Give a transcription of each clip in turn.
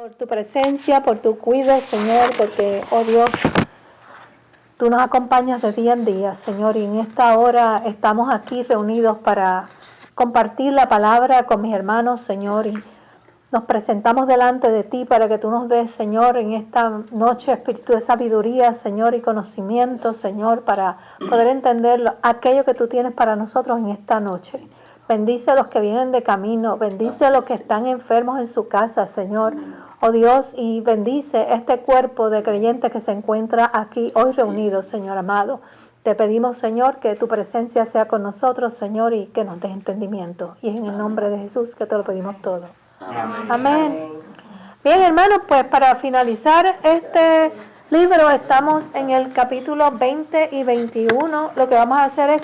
Por tu presencia, por tu cuidado, Señor, porque, oh Dios, tú nos acompañas de día en día, Señor, y en esta hora estamos aquí reunidos para compartir la palabra con mis hermanos, Señor, y nos presentamos delante de ti para que tú nos des, Señor, en esta noche espíritu de sabiduría, Señor, y conocimiento, Señor, para poder entender aquello que tú tienes para nosotros en esta noche. Bendice a los que vienen de camino, bendice a los que están enfermos en su casa, Señor. Oh Dios, y bendice este cuerpo de creyentes que se encuentra aquí hoy reunido, Señor amado. Te pedimos, Señor, que tu presencia sea con nosotros, Señor, y que nos des entendimiento. Y es en el nombre de Jesús que te lo pedimos todo. Amén. Amén. Bien, hermanos, pues para finalizar este libro estamos en el capítulo 20 y 21. Lo que vamos a hacer es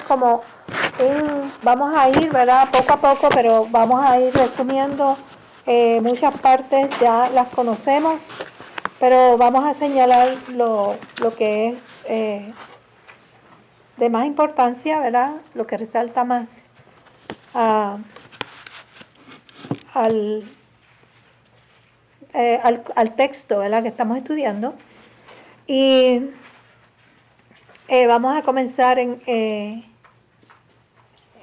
vamos a ir, ¿verdad? Poco a poco, pero vamos a ir resumiendo muchas partes, ya las conocemos, pero vamos a señalar lo que es de más importancia, ¿verdad? Lo que resalta más al texto, ¿verdad?, que estamos estudiando. Y vamos a comenzar en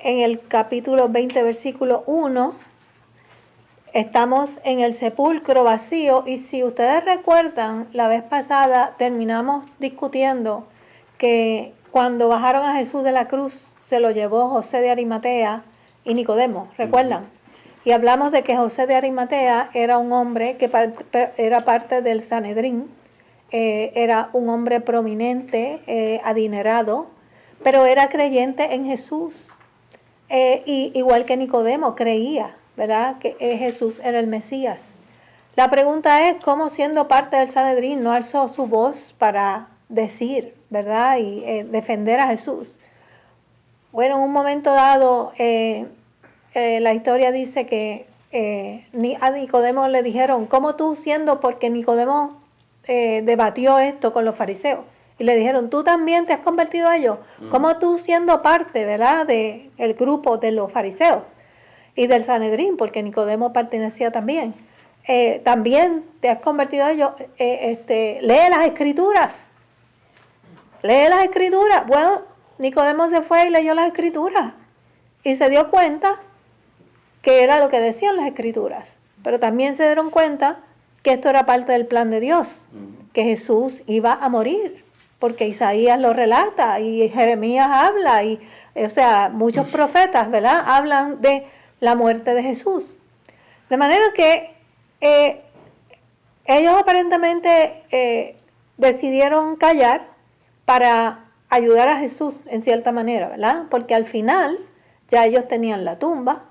el capítulo 20, versículo 1. Estamos en el sepulcro vacío, y si ustedes recuerdan, la vez pasada terminamos discutiendo que cuando bajaron a Jesús de la cruz, se lo llevó José de Arimatea y Nicodemo, ¿recuerdan? Y hablamos de que José de Arimatea era un hombre que era parte del Sanedrín, era un hombre prominente, adinerado, pero era creyente en Jesús. Y igual que Nicodemo creía, ¿verdad?, que Jesús era el Mesías. La pregunta es cómo, siendo parte del Sanedrín, no alzó su voz para decir, ¿verdad?, y defender a Jesús. Bueno, en un momento dado, la historia dice que a Nicodemo le dijeron, ¿cómo tú siendo? Porque Nicodemo debatió esto con los fariseos. Y le dijeron, ¿tú también te has convertido a ellos? ¿Cómo tú, siendo parte, ¿verdad?, del grupo de los fariseos y del Sanedrín, porque Nicodemo pertenecía también, también te has convertido a ellos? Lee las Escrituras. Lee las Escrituras. Bueno, Nicodemo se fue y leyó las Escrituras y se dio cuenta que era lo que decían las Escrituras. Pero también se dieron cuenta que esto era parte del plan de Dios, que Jesús iba a morir, porque Isaías lo relata y Jeremías habla, y o sea, muchos profetas, ¿verdad?, hablan de la muerte de Jesús. De manera que ellos aparentemente decidieron callar para ayudar a Jesús en cierta manera, ¿verdad? Porque al final ya ellos tenían la tumba,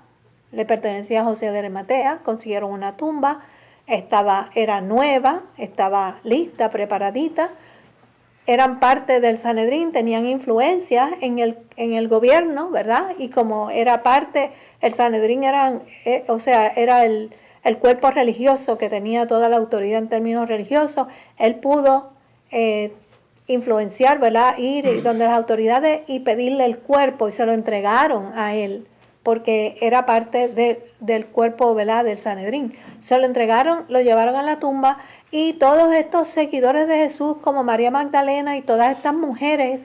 le pertenecía a José de Arimatea, consiguieron una tumba, era nueva, estaba lista, preparadita, eran parte del Sanedrín, tenían influencia en el gobierno, ¿verdad? Y como era parte, el Sanedrín era el cuerpo religioso que tenía toda la autoridad en términos religiosos, él pudo influenciar, ¿verdad?, ir donde las autoridades y pedirle el cuerpo, y se lo entregaron a él, porque era parte del cuerpo, ¿verdad?, del Sanedrín. Se lo entregaron, lo llevaron a la tumba, y todos estos seguidores de Jesús, como María Magdalena y todas estas mujeres,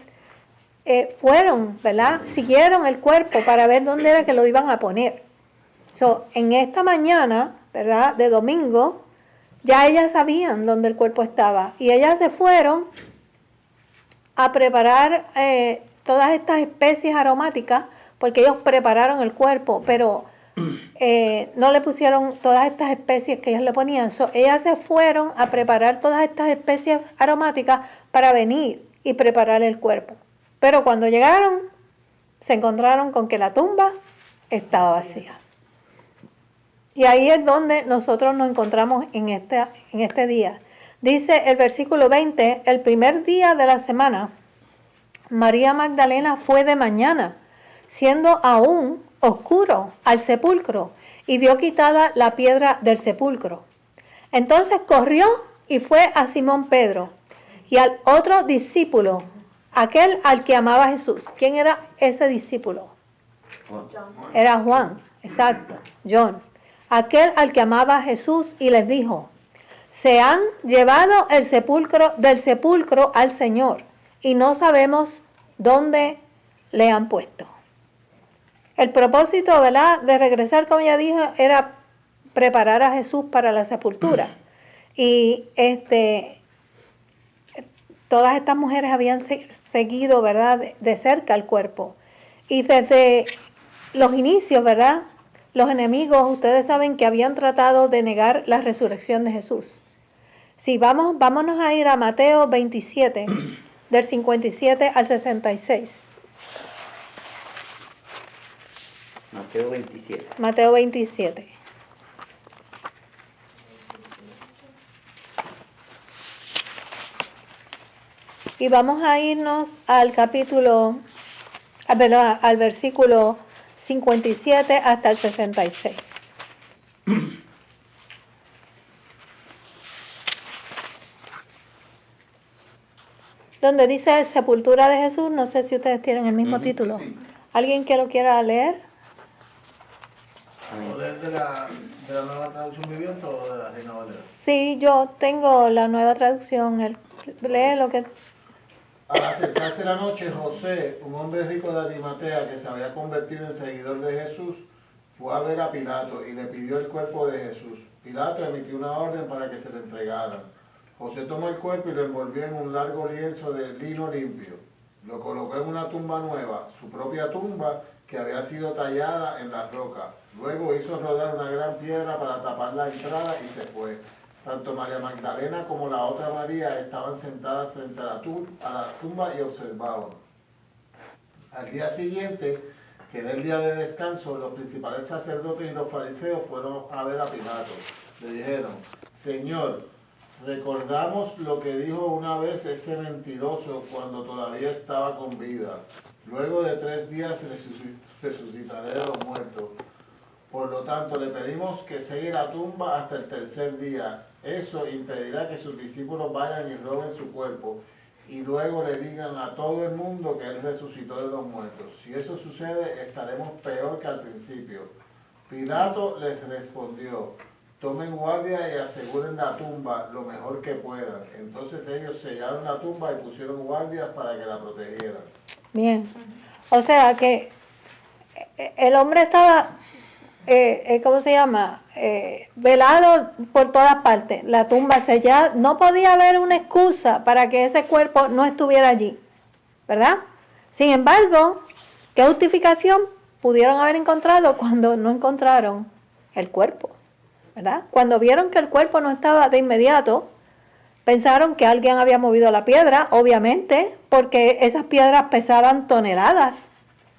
fueron, ¿verdad?, siguieron el cuerpo para ver dónde era que lo iban a poner. En esta mañana, ¿verdad?, de domingo, ya ellas sabían dónde el cuerpo estaba, y ellas se fueron a preparar todas estas especies aromáticas, porque ellos prepararon el cuerpo, pero no le pusieron todas estas especies que ellos le ponían. Ellas se fueron a preparar todas estas especies aromáticas para venir y preparar el cuerpo. Pero cuando llegaron, se encontraron con que la tumba estaba vacía. Y ahí es donde nosotros nos encontramos en este día. Dice el versículo 20, el primer día de la semana, María Magdalena fue de mañana, siendo aún oscuro, al sepulcro, y vio quitada la piedra del sepulcro. Entonces corrió y fue a Simón Pedro y al otro discípulo, aquel al que amaba Jesús. ¿Quién era ese discípulo? Era Juan, exacto, John. Aquel al que amaba Jesús, y les dijo, Se han llevado del sepulcro al Señor y no sabemos dónde le han puesto. El propósito, ¿verdad?, de regresar, como ya dije, era preparar a Jesús para la sepultura. Y todas estas mujeres habían seguido, ¿verdad?, de cerca el cuerpo. Y desde los inicios, ¿verdad?, los enemigos, ustedes saben que habían tratado de negar la resurrección de Jesús. Sí, vámonos a ir a Mateo 27, del 57 al 66. Mateo 27. Mateo 27. Y vamos a irnos al al versículo 57 hasta el 66. Donde dice sepultura de Jesús, no sé si ustedes tienen el mismo título. Sí. ¿Alguien que lo quiera leer? ¿O de la nueva traducción viviente o de la Reina Valera? Sí, yo tengo la nueva traducción. Lee lo que... Al acercarse la noche, José, un hombre rico de Arimatea que se había convertido en seguidor de Jesús, fue a ver a Pilato y le pidió el cuerpo de Jesús. Pilato emitió una orden para que se le entregaran. José tomó el cuerpo y lo envolvió en un largo lienzo de lino limpio. Lo colocó en una tumba nueva, su propia tumba, que había sido tallada en la roca. Luego hizo rodar una gran piedra para tapar la entrada y se fue. Tanto María Magdalena como la otra María estaban sentadas frente a la tumba y observaban. Al día siguiente, que era el día de descanso, los principales sacerdotes y los fariseos fueron a ver a Pilato. Le dijeron: Señor, recordamos lo que dijo una vez ese mentiroso cuando todavía estaba con vida. Luego de 3 días resucitaré de los muertos. Por lo tanto, le pedimos que selle la tumba hasta el 3er día. Eso impedirá que sus discípulos vayan y roben su cuerpo y luego le digan a todo el mundo que él resucitó de los muertos. Si eso sucede, estaremos peor que al principio. Pilato les respondió: tomen guardia y aseguren la tumba lo mejor que puedan. Entonces ellos sellaron la tumba y pusieron guardias para que la protegieran. Bien. O sea que el hombre estaba, ¿cómo se llama? Velado por todas partes. La tumba sellada. No podía haber una excusa para que ese cuerpo no estuviera allí, ¿verdad? Sin embargo, ¿qué justificación pudieron haber encontrado cuando no encontraron el cuerpo? ¿Verdad? Cuando vieron que el cuerpo no estaba de inmediato, pensaron que alguien había movido la piedra, obviamente, porque esas piedras pesaban toneladas.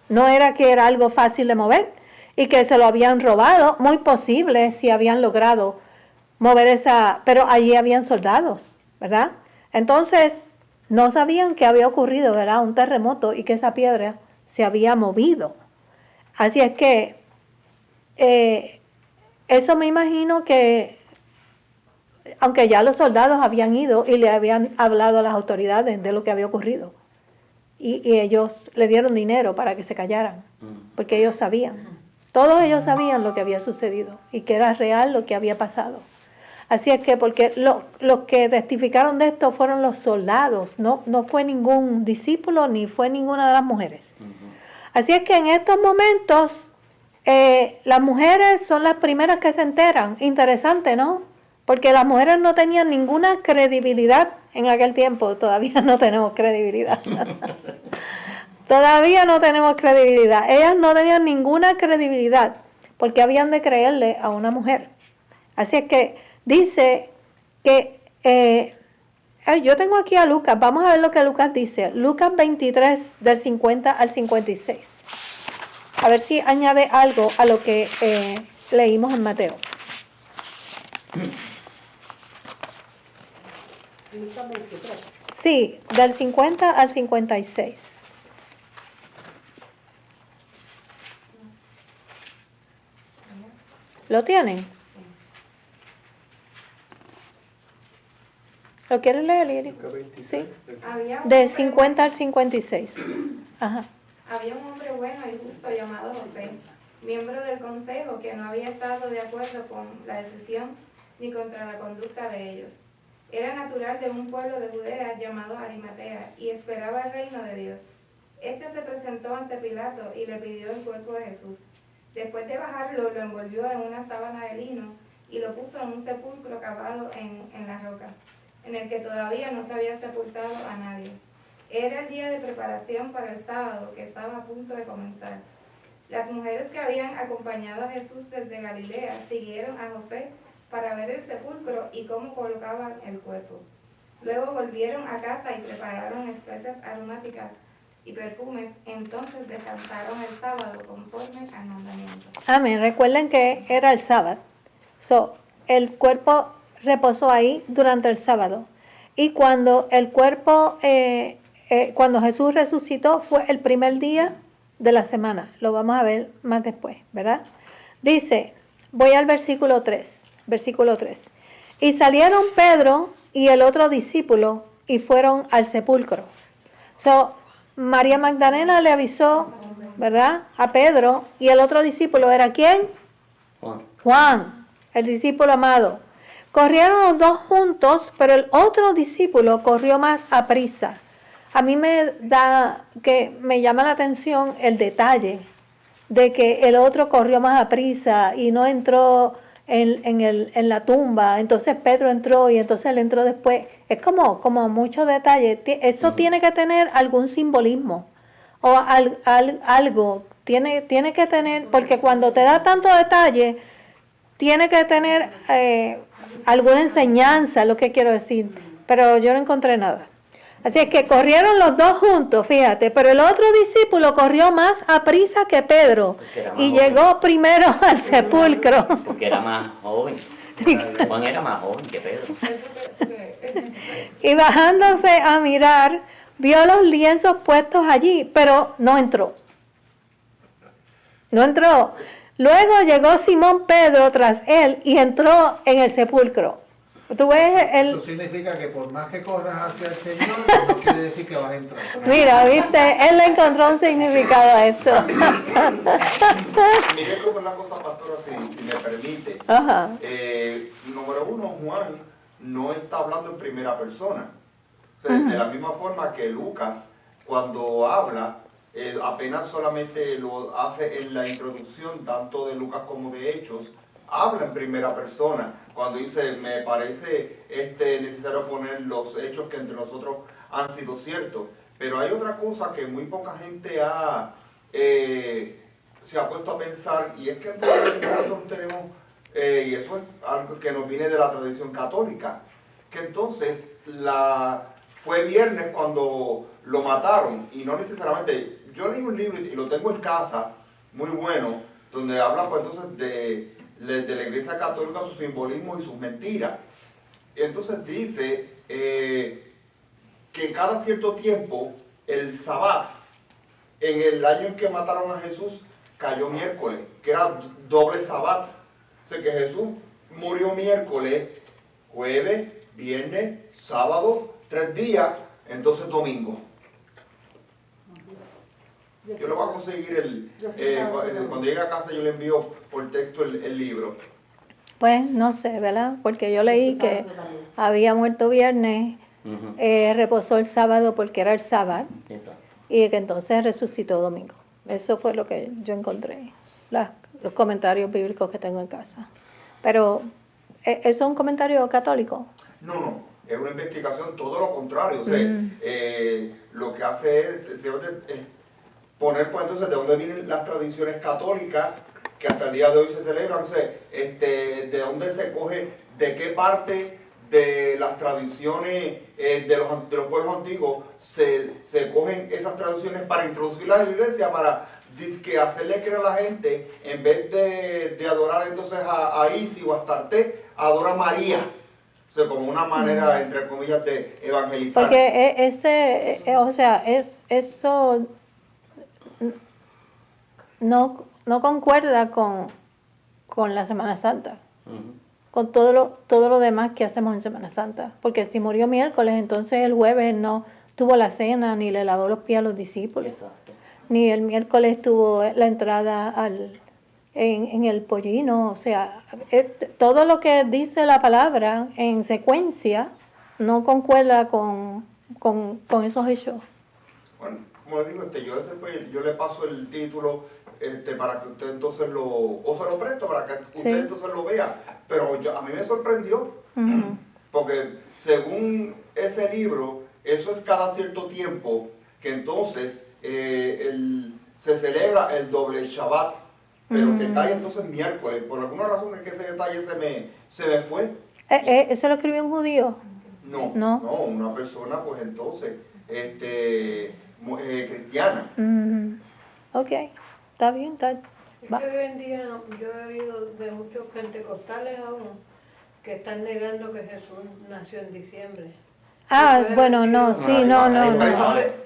No era que era algo fácil de mover y que se lo habían robado, muy posible si habían logrado mover pero allí habían soldados, ¿verdad? Entonces, no sabían que había ocurrido, ¿verdad?, un terremoto y que esa piedra se había movido. Así es que eso me imagino que, aunque ya los soldados habían ido y le habían hablado a las autoridades de lo que había ocurrido, y ellos le dieron dinero para que se callaran, porque ellos sabían, todos ellos sabían lo que había sucedido y que era real lo que había pasado. Así es que, porque los que testificaron de esto fueron los soldados, no fue ningún discípulo ni fue ninguna de las mujeres. Así es que en estos momentos las mujeres son las primeras que se enteran. Interesante, ¿no? Porque las mujeres no tenían ninguna credibilidad en aquel tiempo. Todavía no tenemos credibilidad. Todavía no tenemos credibilidad. Ellas no tenían ninguna credibilidad porque habían de creerle a una mujer. Así es que dice que, yo tengo aquí a Lucas, vamos a ver lo que Lucas dice. Lucas 23, del 50 al 56. A ver si añade algo a lo que leímos en Mateo. Sí, del 50 al 56. ¿Lo tienen? ¿Lo quieres leer, Lili? Sí. Del 50 al 56. Ajá. Había un hombre bueno y justo llamado José, miembro del consejo, que no había estado de acuerdo con la decisión ni contra la conducta de ellos. Era natural de un pueblo de Judea llamado Arimatea y esperaba el reino de Dios. Este se presentó ante Pilato y le pidió el cuerpo de Jesús. Después de bajarlo, lo envolvió en una sábana de lino y lo puso en un sepulcro cavado en la roca, en el que todavía no se había sepultado a nadie. Era el día de preparación para el sábado, que estaba a punto de comenzar. Las mujeres que habían acompañado a Jesús desde Galilea siguieron a José para ver el sepulcro y cómo colocaban el cuerpo. Luego volvieron a casa y prepararon especias aromáticas y perfumes. Entonces descansaron el sábado conforme al mandamiento. Amén. Recuerden que era el sábado. El cuerpo reposó ahí durante el sábado. Y cuando el cuerpo, cuando Jesús resucitó, fue el primer día de la semana. Lo vamos a ver más después, ¿verdad? Dice, voy al versículo 3. Versículo 3. Y salieron Pedro y el otro discípulo y fueron al sepulcro. María Magdalena le avisó, ¿verdad? A Pedro, y el otro discípulo era ¿quién? Juan, el discípulo amado. Corrieron los dos juntos, pero el otro discípulo corrió más aprisa. A mí me llama la atención el detalle de que el otro corrió más aprisa y no entró en la tumba. Entonces Pedro entró y entonces él entró después. Es como mucho detalle. Eso tiene que tener algún simbolismo o algo. Tiene que tener, porque cuando te da tanto detalle, tiene que tener alguna enseñanza, lo que quiero decir. Pero yo no encontré nada. Así es que corrieron los dos juntos, fíjate, pero el otro discípulo corrió más aprisa que Pedro y llegó primero al sepulcro. Porque era más joven. Juan era más joven que Pedro. Y bajándose a mirar, vio los lienzos puestos allí, pero no entró. No entró. Luego llegó Simón Pedro tras él y entró en el sepulcro. ¿Tú ves Eso significa que por más que corras hacia el Señor, no quiere decir que vas a entrar. Mira, viste, él le encontró un significado a esto. Mire cómo es la cosa, pastora, si me permite. Ajá. Número uno, Juan no está hablando en primera persona. O sea, de la misma forma que Lucas, cuando habla, apenas solamente lo hace en la introducción, tanto de Lucas como de Hechos, habla en primera persona. Cuando dice, me parece necesario poner los hechos que entre nosotros han sido ciertos. Pero hay otra cosa que muy poca gente se ha puesto a pensar, y es que nosotros tenemos, y eso es algo que nos viene de la tradición católica, que entonces fue viernes cuando lo mataron, y no necesariamente, yo leí un libro y lo tengo en casa, muy bueno, donde habla pues entonces de la Iglesia Católica, sus simbolismos y sus mentiras. Entonces dice que cada cierto tiempo, el Sabbat, en el año en que mataron a Jesús, cayó miércoles, que era doble Sabbat. O sea que Jesús murió miércoles, jueves, viernes, sábado, 3 días, entonces domingo. Yo le voy a conseguir cuando llegue a casa yo le envío por texto el libro. Pues no sé, ¿verdad? Porque yo leí que había muerto viernes, reposó el sábado porque era el sábado, y que entonces resucitó domingo. Eso fue lo que yo encontré, los comentarios bíblicos que tengo en casa. Pero, ¿eso es un comentario católico? No, es una investigación, todo lo contrario. O sea, lo que hace es poner pues entonces de dónde vienen las tradiciones católicas que hasta el día de hoy se celebran, o sea, de dónde se coge, de qué parte de las tradiciones de los pueblos antiguos se cogen esas tradiciones para introducirlas en la iglesia, para hacerle creer a la gente, en vez de adorar entonces a Isis o a Astarte, adora a María. O sea, como una manera, entre comillas, de evangelizar. Porque eso no concuerda con la Semana Santa, con todo lo demás que hacemos en Semana Santa. Porque si murió miércoles, entonces el jueves no tuvo la cena, ni le lavó los pies a los discípulos. Exacto. Ni el miércoles tuvo la entrada en el pollino, o sea, todo lo que dice la palabra en secuencia no concuerda con esos hechos. Bueno, como les digo, yo le paso el título para que usted entonces o se lo presto para que usted entonces lo vea. Pero a mí me sorprendió, porque según ese libro, eso es cada cierto tiempo que entonces se celebra el doble Shabbat, pero que cae entonces miércoles. Por alguna razón es que ese detalle se me fue. ¿Eso lo escribió un judío? No, una persona pues entonces cristiana. Ok, está bien, Es que hoy en día yo he oído de muchos pentecostales aún que están negando que Jesús nació en diciembre. Bueno, no, sí, no.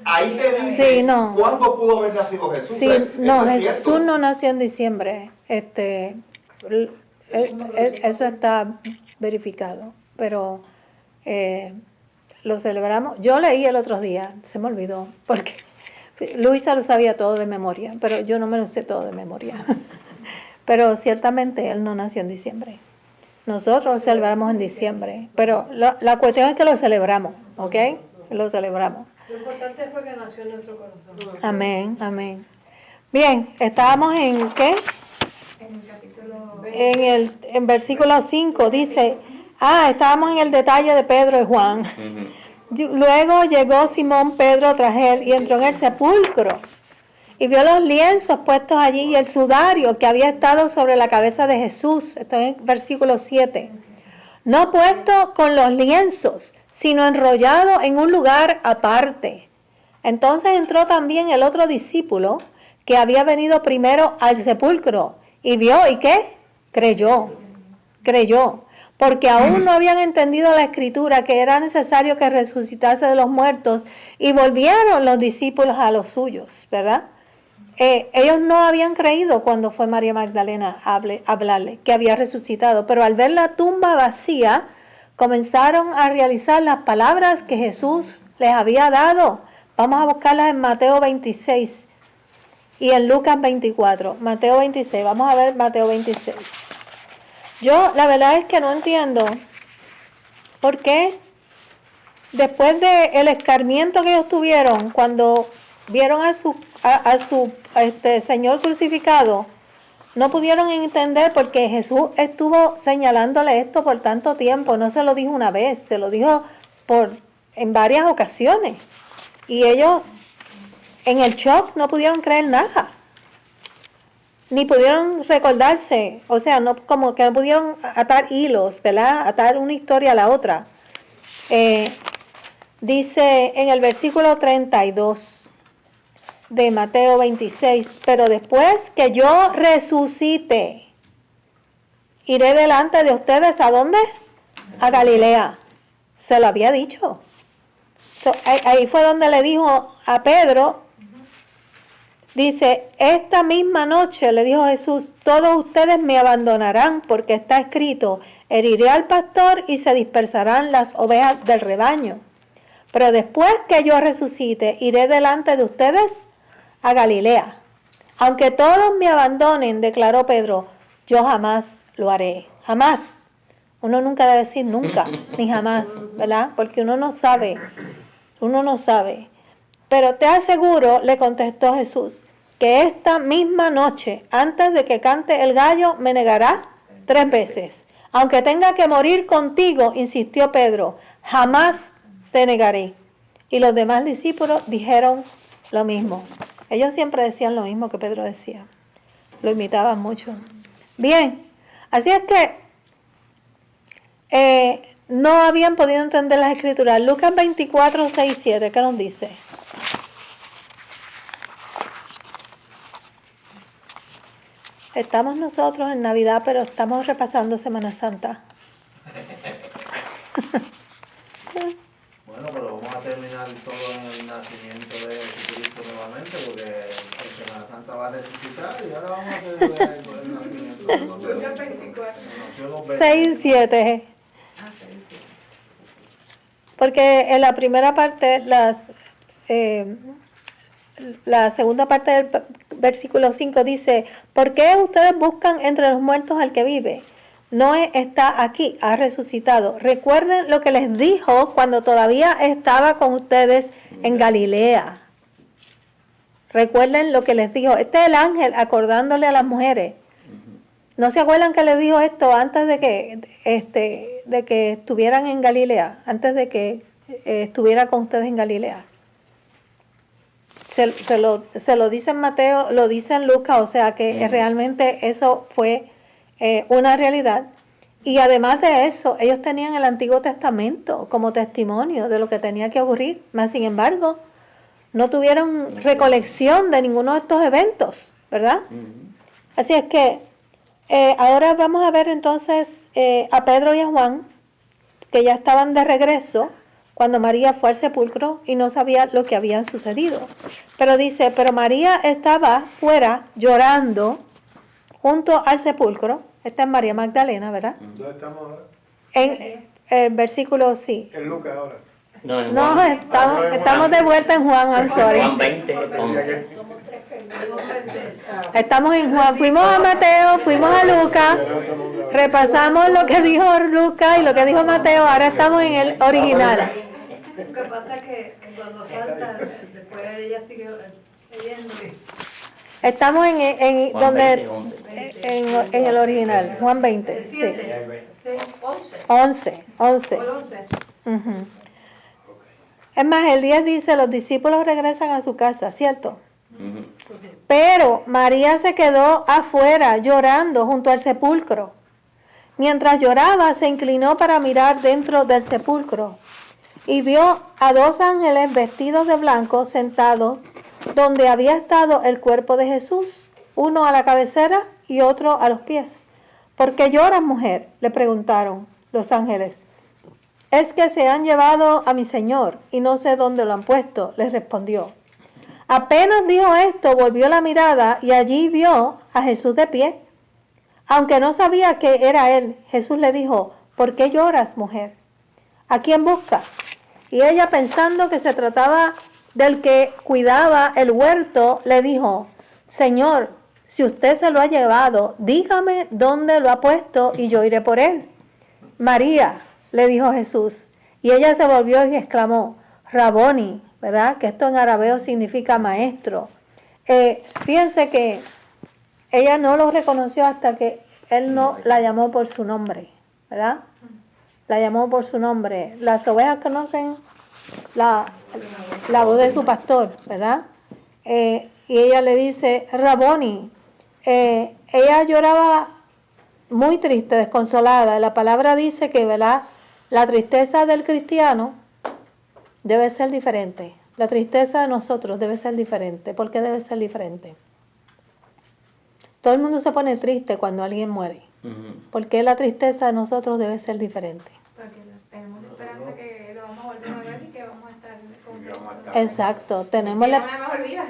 Ahí te dice Sí, no. cuándo pudo haber nacido Jesús. Sí, no, eso es Jesús cierto. no nació en diciembre. Eso está verificado, pero lo celebramos. Yo leí el otro día, se me olvidó, porque Luisa lo sabía todo de memoria, pero yo no me lo sé todo de memoria. Pero ciertamente él no nació en diciembre. Nosotros lo celebramos en diciembre, pero la cuestión es que lo celebramos, ¿ok? Lo celebramos. Lo importante fue que nació en nuestro corazón. Amén, amén. Bien, estábamos en ¿qué? En el capítulo En versículo 5 dice, estábamos en el detalle de Pedro y Juan. Luego llegó Simón Pedro tras él y entró en el sepulcro y vio los lienzos puestos allí y el sudario que había estado sobre la cabeza de Jesús. Esto es en versículo 7. No puesto con los lienzos, sino enrollado en un lugar aparte. Entonces entró también el otro discípulo que había venido primero al sepulcro y vio, ¿y qué? Creyó, porque aún no habían entendido la escritura que era necesario que resucitase de los muertos y volvieron los discípulos a los suyos, ¿verdad? Ellos no habían creído cuando fue María Magdalena a hablarle que había resucitado, pero al ver la tumba vacía, comenzaron a realizar las palabras que Jesús les había dado. Vamos a buscarlas en Mateo 26 y en Lucas 24. Mateo 26, vamos a ver Mateo 26. Yo la verdad es que no entiendo por qué después del escarmiento que ellos tuvieron cuando vieron a su Señor crucificado, no pudieron entender porque Jesús estuvo señalándole esto por tanto tiempo. No se lo dijo una vez, se lo dijo en varias ocasiones. Y ellos en el shock no pudieron creer nada. Ni pudieron recordarse, o sea, como que no pudieron atar hilos, ¿verdad? Atar una historia a la otra. Dice en el versículo 32 de Mateo 26, pero después que yo resucite, iré delante de ustedes, ¿a dónde? A Galilea. Se lo había dicho. Ahí fue donde le dijo a Pedro, dice, esta misma noche le dijo Jesús, todos ustedes me abandonarán porque está escrito, heriré al pastor y se dispersarán las ovejas del rebaño. Pero después que yo resucite, iré delante de ustedes a Galilea. Aunque todos me abandonen, declaró Pedro, yo jamás lo haré. Jamás. Uno nunca debe decir nunca, ni jamás, ¿verdad? Porque uno no sabe. Pero te aseguro, le contestó Jesús, que esta misma noche, antes de que cante el gallo, me negará 3 veces. Aunque tenga que morir contigo, insistió Pedro, jamás te negaré. Y los demás discípulos dijeron lo mismo. Ellos siempre decían lo mismo que Pedro decía. Lo imitaban mucho. Bien, así es que no habían podido entender las escrituras. Lucas 24, 6, 7, ¿qué nos dice? Estamos nosotros en Navidad, pero estamos repasando Semana Santa. Bueno, pero vamos a terminar todo en el nacimiento de Jesucristo nuevamente, porque en Semana Santa va a resucitar y ahora vamos a hacer el nacimiento. Lucas 24. 6, 7. Porque en la primera parte, la segunda parte versículo 5 dice, ¿por qué ustedes buscan entre los muertos al que vive? No está aquí, ha resucitado. Recuerden lo que les dijo cuando todavía estaba con ustedes en Galilea. Recuerden lo que les dijo. Este es el ángel acordándole a las mujeres. ¿No se acuerdan que les dijo esto antes de que estuvieran en Galilea? Antes de que estuviera con ustedes en Galilea. Se lo dice en Mateo, lo dice en Lucas, o sea que realmente eso fue una realidad. Y además de eso, ellos tenían el Antiguo Testamento como testimonio de lo que tenía que ocurrir. Mas, sin embargo, no tuvieron recolección de ninguno de estos eventos, ¿verdad? Así es que ahora vamos a ver entonces a Pedro y a Juan, que ya estaban de regreso cuando María fue al sepulcro y no sabía lo que había sucedido. Pero dice, pero María estaba fuera llorando junto al sepulcro. Esta es María Magdalena, ¿verdad? ¿Dónde estamos ahora? En el versículo, sí. En Lucas ahora. No, en No, Juan, estamos de vuelta en Juan, I'm sorry. Juan 20, 11. Estamos en Juan, fuimos a Mateo, fuimos a Lucas, repasamos lo que dijo Lucas y lo que dijo Mateo, ahora estamos en el original. Lo que pasa es que cuando salta, después ella sigue leyendo. Estamos en Juan donde 20, 11. en el original, Juan 20, sí. 11. Ujú. Es más, el 10 dice, los discípulos regresan a su casa, ¿cierto? Pero María se quedó afuera llorando junto al sepulcro. Mientras lloraba, se inclinó para mirar dentro del sepulcro y vio a dos ángeles vestidos de blanco sentados donde había estado el cuerpo de Jesús, uno a la cabecera y otro a los pies. ¿Por qué lloras, mujer?, le preguntaron los ángeles. Es que se han llevado a mi Señor y no sé dónde lo han puesto, les respondió. Apenas dijo esto, volvió la mirada y allí vio a Jesús de pie. Aunque no sabía que era él, Jesús le dijo, ¿por qué lloras, mujer? ¿A quién buscas? Y ella, pensando que se trataba del que cuidaba el huerto, le dijo, Señor, si usted se lo ha llevado, dígame dónde lo ha puesto y yo iré por él. María, le dijo Jesús, y ella se volvió y exclamó, Raboni, ¿verdad? Que esto en arameo significa maestro. Fíjense que ella no lo reconoció hasta que él no la llamó por su nombre, ¿verdad? La llamó por su nombre. Las ovejas conocen la voz de su pastor, ¿verdad? Y ella le dice, Raboni. Ella lloraba muy triste, desconsolada. La palabra dice que, ¿verdad?, la tristeza del cristiano debe ser diferente. La tristeza de nosotros debe ser diferente. ¿Por qué debe ser diferente? Todo el mundo se pone triste cuando alguien muere. ¿Por qué la tristeza de nosotros debe ser diferente? Porque tenemos la esperanza que lo vamos a volver a ver y que vamos a estar con Exacto, tenemos una mejor vida.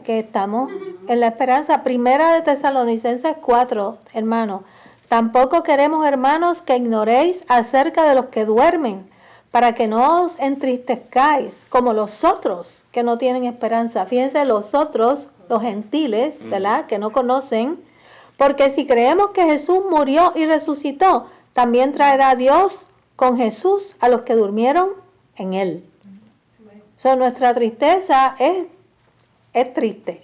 que estamos en la esperanza. Primera de Tesalonicenses 4, hermanos. Tampoco queremos, hermanos, que ignoréis acerca de los que duermen, para que no os entristezcáis como los otros que no tienen esperanza. Fíjense, los otros, los gentiles, ¿verdad?, que no conocen, porque si creemos que Jesús murió y resucitó, también traerá Dios con Jesús a los que durmieron en él. So, nuestra tristeza es triste.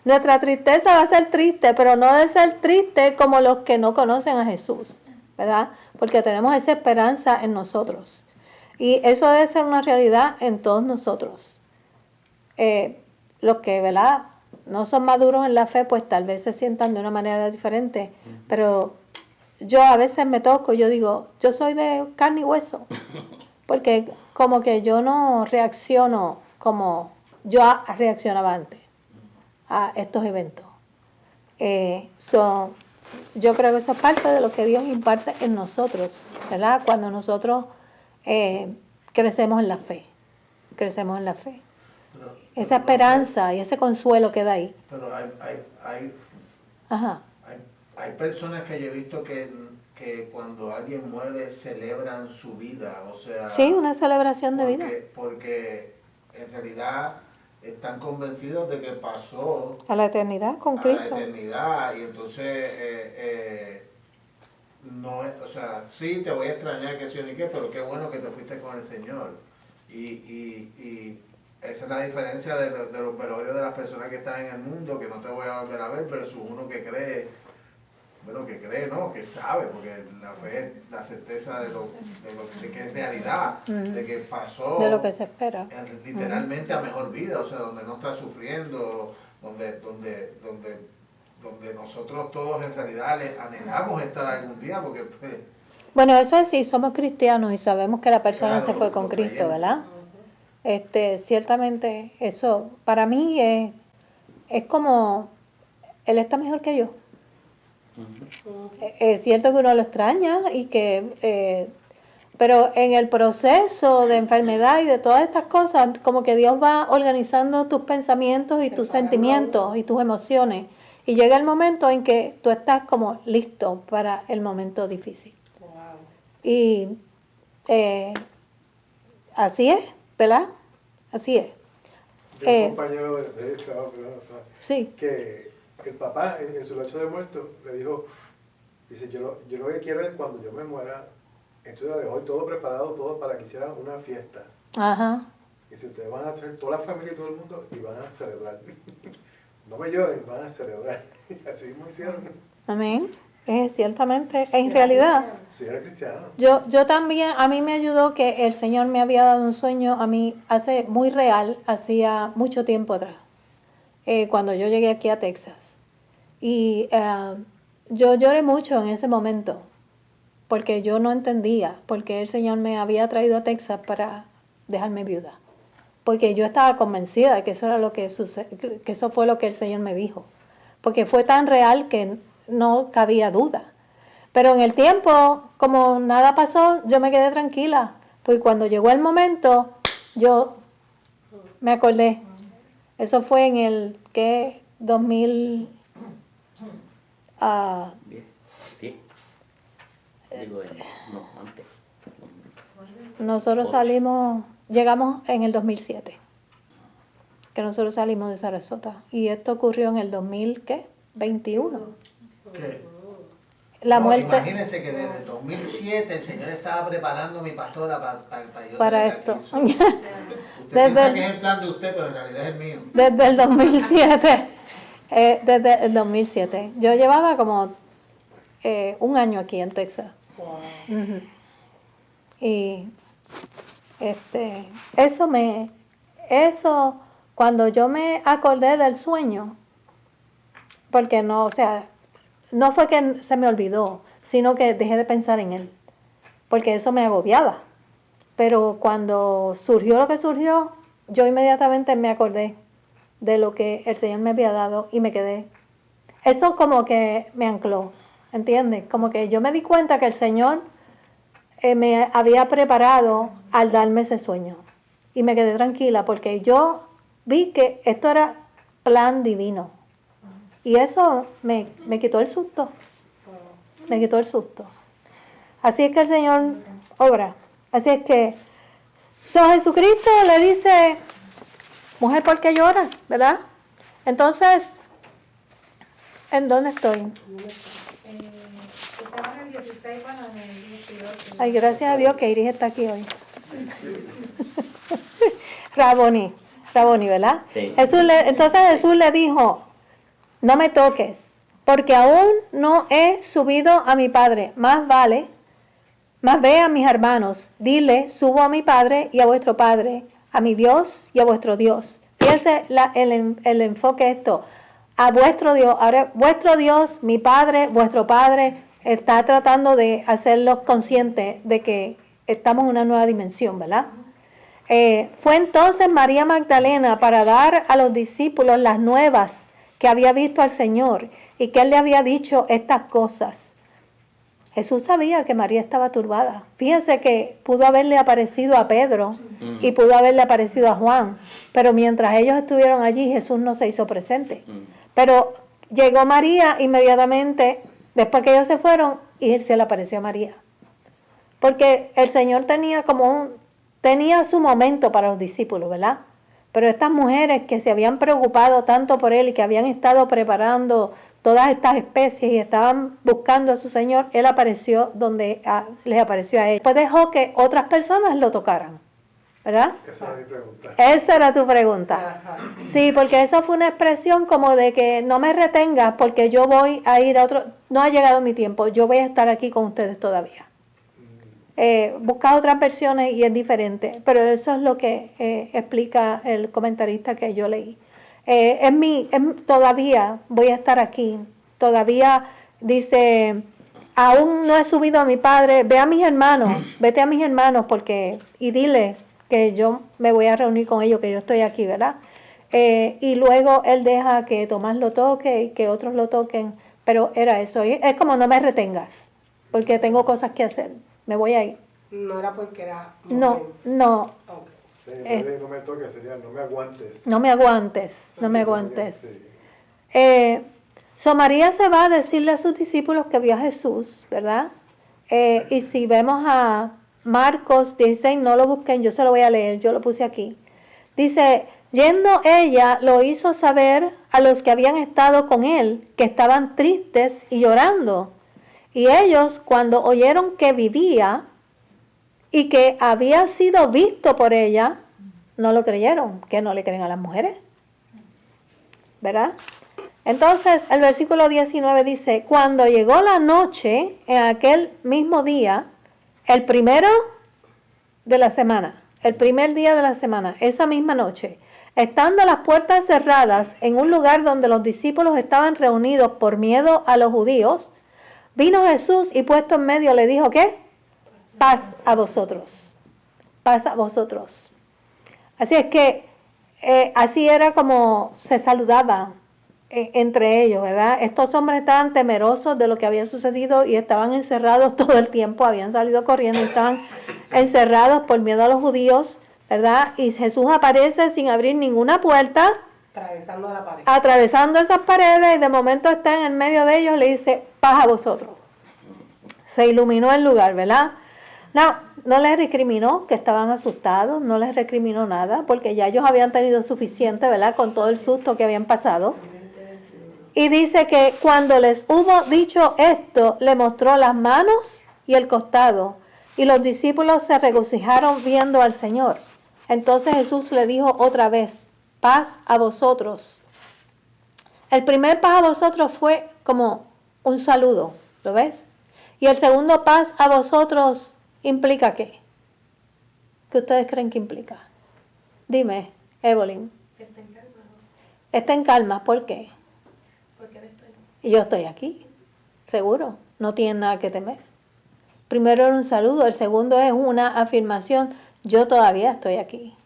Nuestra tristeza va a ser triste, pero no debe ser triste como los que no conocen a Jesús, ¿verdad? Porque tenemos esa esperanza en nosotros. Y eso debe ser una realidad en todos nosotros. Los que, ¿verdad?, no son maduros en la fe, pues tal vez se sientan de una manera diferente. Pero yo a veces me toco, yo digo, yo soy de carne y hueso. Porque como que yo no reacciono como yo reaccionaba antes a estos eventos. Yo creo que eso es parte de lo que Dios imparte en nosotros, ¿verdad? Cuando nosotros crecemos en la fe. Crecemos en la fe. Esa esperanza y ese consuelo que da ahí. Pero Ajá. hay personas que yo he visto que cuando alguien muere celebran su vida, o sea... Sí, una celebración de vida. Porque en realidad están convencidos de que pasó A la eternidad con a la Cristo. eternidad y entonces no es, o sea, sí te voy a extrañar que sí o ni qué, pero qué bueno que te fuiste con el Señor. Y esa es la diferencia de los velorios de las personas que están en el mundo, que no te voy a volver a ver, versus uno que cree, bueno, que cree, no, que sabe, porque la fe es la certeza de que es realidad, de que pasó De lo que se espera. literalmente a mejor vida, o sea, donde no está sufriendo, donde nosotros todos en realidad le anhelamos estar algún día, porque pues, Bueno, eso es si somos cristianos y sabemos que la persona Claro, se fue con los Cristo, creyentes. ¿verdad? Ciertamente eso para mí es como, Él está mejor que yo. Es cierto que uno lo extraña y pero en el proceso de enfermedad y de todas estas cosas, como que Dios va organizando tus pensamientos y tus sentimientos y tus emociones. Y llega el momento en que tú estás como listo para el momento difícil. Y así es, ¿verdad? Así es. Yo un compañero de esa Sí. que el papá en su lecho de muerto le dijo, dice, yo lo que quiero es cuando yo me muera, entonces le dejó todo preparado, todo para que hicieran una fiesta. Ajá. Dice, ustedes van a traer toda la familia y todo el mundo y van a celebrar. No me lloren, van a celebrar. Así mismo hicieron. Amén. Ciertamente, en realidad. Si era cristiano. Yo también, a mí me ayudó que el Señor me había dado un sueño a mí hace muy real, hacía mucho tiempo atrás, cuando yo llegué aquí a Texas. Y yo lloré mucho en ese momento, porque yo no entendía, porque el Señor me había traído a Texas para dejarme viuda. Porque yo estaba convencida de que eso era lo que que eso fue lo que el Señor me dijo. Porque fue tan real que no cabía duda. Pero en el tiempo, como nada pasó, yo me quedé tranquila. Pues cuando llegó el momento, yo me acordé. Eso fue en el, ¿qué? 2000... Bien, bien. Digo, no, antes. nosotros llegamos en el 2007. Que nosotros salimos de Sarasota. Y esto ocurrió en el 2000, ¿qué? 21. ¿qué? La No, muerte imagínense que desde el 2007 el Señor estaba preparando a mi pastora para yo para tenerla esto. aquí. Usted piensa que es el plan de usted, pero en realidad es el mío. Desde el 2007. Desde el 2007. Yo llevaba como un año aquí en Texas. Ujú. Y eso, cuando yo me acordé del sueño, porque no, o sea, no fue que se me olvidó, sino que dejé de pensar en él, porque eso me agobiaba. Pero cuando surgió lo que surgió, yo inmediatamente me acordé de lo que el Señor me había dado y me quedé. Eso como que me ancló, ¿entiendes? Como que yo me di cuenta que el Señor me había preparado al darme ese sueño. Y me quedé tranquila porque yo vi que esto era plan divino. Y eso me quitó el susto. Me quitó el susto. Así es que el Señor obra. Así es que Jesucristo le dice, mujer, ¿por qué lloras? ¿Verdad? Entonces, ¿en dónde estoy? Estaba en el 16, bueno, en el 18. Ay, gracias a Dios que Iris está aquí hoy. Raboni, ¿verdad? Sí. Entonces Jesús le dijo, no me toques, porque aún no he subido a mi Padre. Más ve a mis hermanos, dile, subo a mi Padre y a vuestro Padre, a mi Dios y a vuestro Dios. Fíjense el enfoque de esto, a vuestro Dios. Ahora, vuestro Dios, mi Padre, vuestro Padre, está tratando de hacerlos conscientes de que estamos en una nueva dimensión, ¿verdad? Fue entonces María Magdalena para dar a los discípulos las nuevas que había visto al Señor y que Él le había dicho estas cosas. Jesús sabía que María estaba turbada. Fíjense que pudo haberle aparecido a Pedro y pudo haberle aparecido a Juan, pero mientras ellos estuvieron allí, Jesús no se hizo presente. Pero llegó María inmediatamente, después que ellos se fueron, y Él se le apareció a María. Porque el Señor tenía su momento para los discípulos, ¿verdad? Pero estas mujeres que se habían preocupado tanto por él y que habían estado preparando todas estas especies y estaban buscando a su Señor, él apareció donde les apareció a ellos. Después dejó que otras personas lo tocaran, ¿verdad? Esa era mi pregunta. Esa era tu pregunta. Ajá. Sí, porque esa fue una expresión como de que no me retengas porque yo voy a ir a otro, no ha llegado mi tiempo, yo voy a estar aquí con ustedes todavía. Busca otras versiones y es diferente, pero eso es lo que explica el comentarista que yo leí. Todavía voy a estar aquí, todavía dice, aún no he subido a mi padre, ve a mis hermanos, vete a mis hermanos y dile que yo me voy a reunir con ellos, que yo estoy aquí, ¿verdad? Y luego él deja que Tomás lo toque y que otros lo toquen, pero era eso, es como no me retengas, porque tengo cosas que hacer, me voy a ir. No era porque era No, mujer. no, Ok. Sí, no me toques, sería no me aguantes. no me aguantes, no me aguantes. Sí. So María se va a decirle a sus discípulos que vio a Jesús, ¿verdad? Y si vemos a Marcos 16, no lo busquen, yo se lo voy a leer, yo lo puse aquí. Dice, yendo ella lo hizo saber a los que habían estado con él, que estaban tristes y llorando. Y ellos, cuando oyeron que vivía y que había sido visto por ella, no lo creyeron, que no le creen a las mujeres, ¿verdad? Entonces, el versículo 19 dice, cuando llegó la noche, en aquel mismo día, el primero de la semana, el primer día de la semana, esa misma noche, estando las puertas cerradas en un lugar donde los discípulos estaban reunidos por miedo a los judíos, vino Jesús y puesto en medio le dijo, ¿qué? Paz a vosotros, paz a vosotros. Así es que así era como se saludaban entre ellos, ¿verdad? Estos hombres estaban temerosos de lo que había sucedido y estaban encerrados todo el tiempo, habían salido corriendo y estaban encerrados por miedo a los judíos, ¿verdad? Y Jesús aparece sin abrir ninguna puerta, Atravesando la pared. atravesando esas paredes y de momento está en el medio de ellos, le dice, paz a vosotros. Se iluminó el lugar, ¿verdad? No les recriminó que estaban asustados, no les recriminó nada, porque ya ellos habían tenido suficiente, ¿verdad? Con todo el susto que habían pasado. Y dice que cuando les hubo dicho esto, le mostró las manos y el costado, y los discípulos se regocijaron viendo al Señor. Entonces Jesús le dijo otra vez, paz a vosotros. El primer paz a vosotros fue como un saludo, ¿lo ves? Y el segundo paz a vosotros implica ¿qué? ¿Qué ustedes creen que implica? Dime, Evelyn. Está en calma. Está en calma, ¿por qué? Porque él está ahí. Y yo estoy aquí, seguro, no tienen nada que temer. Primero era un saludo, el segundo es una afirmación, yo todavía estoy aquí.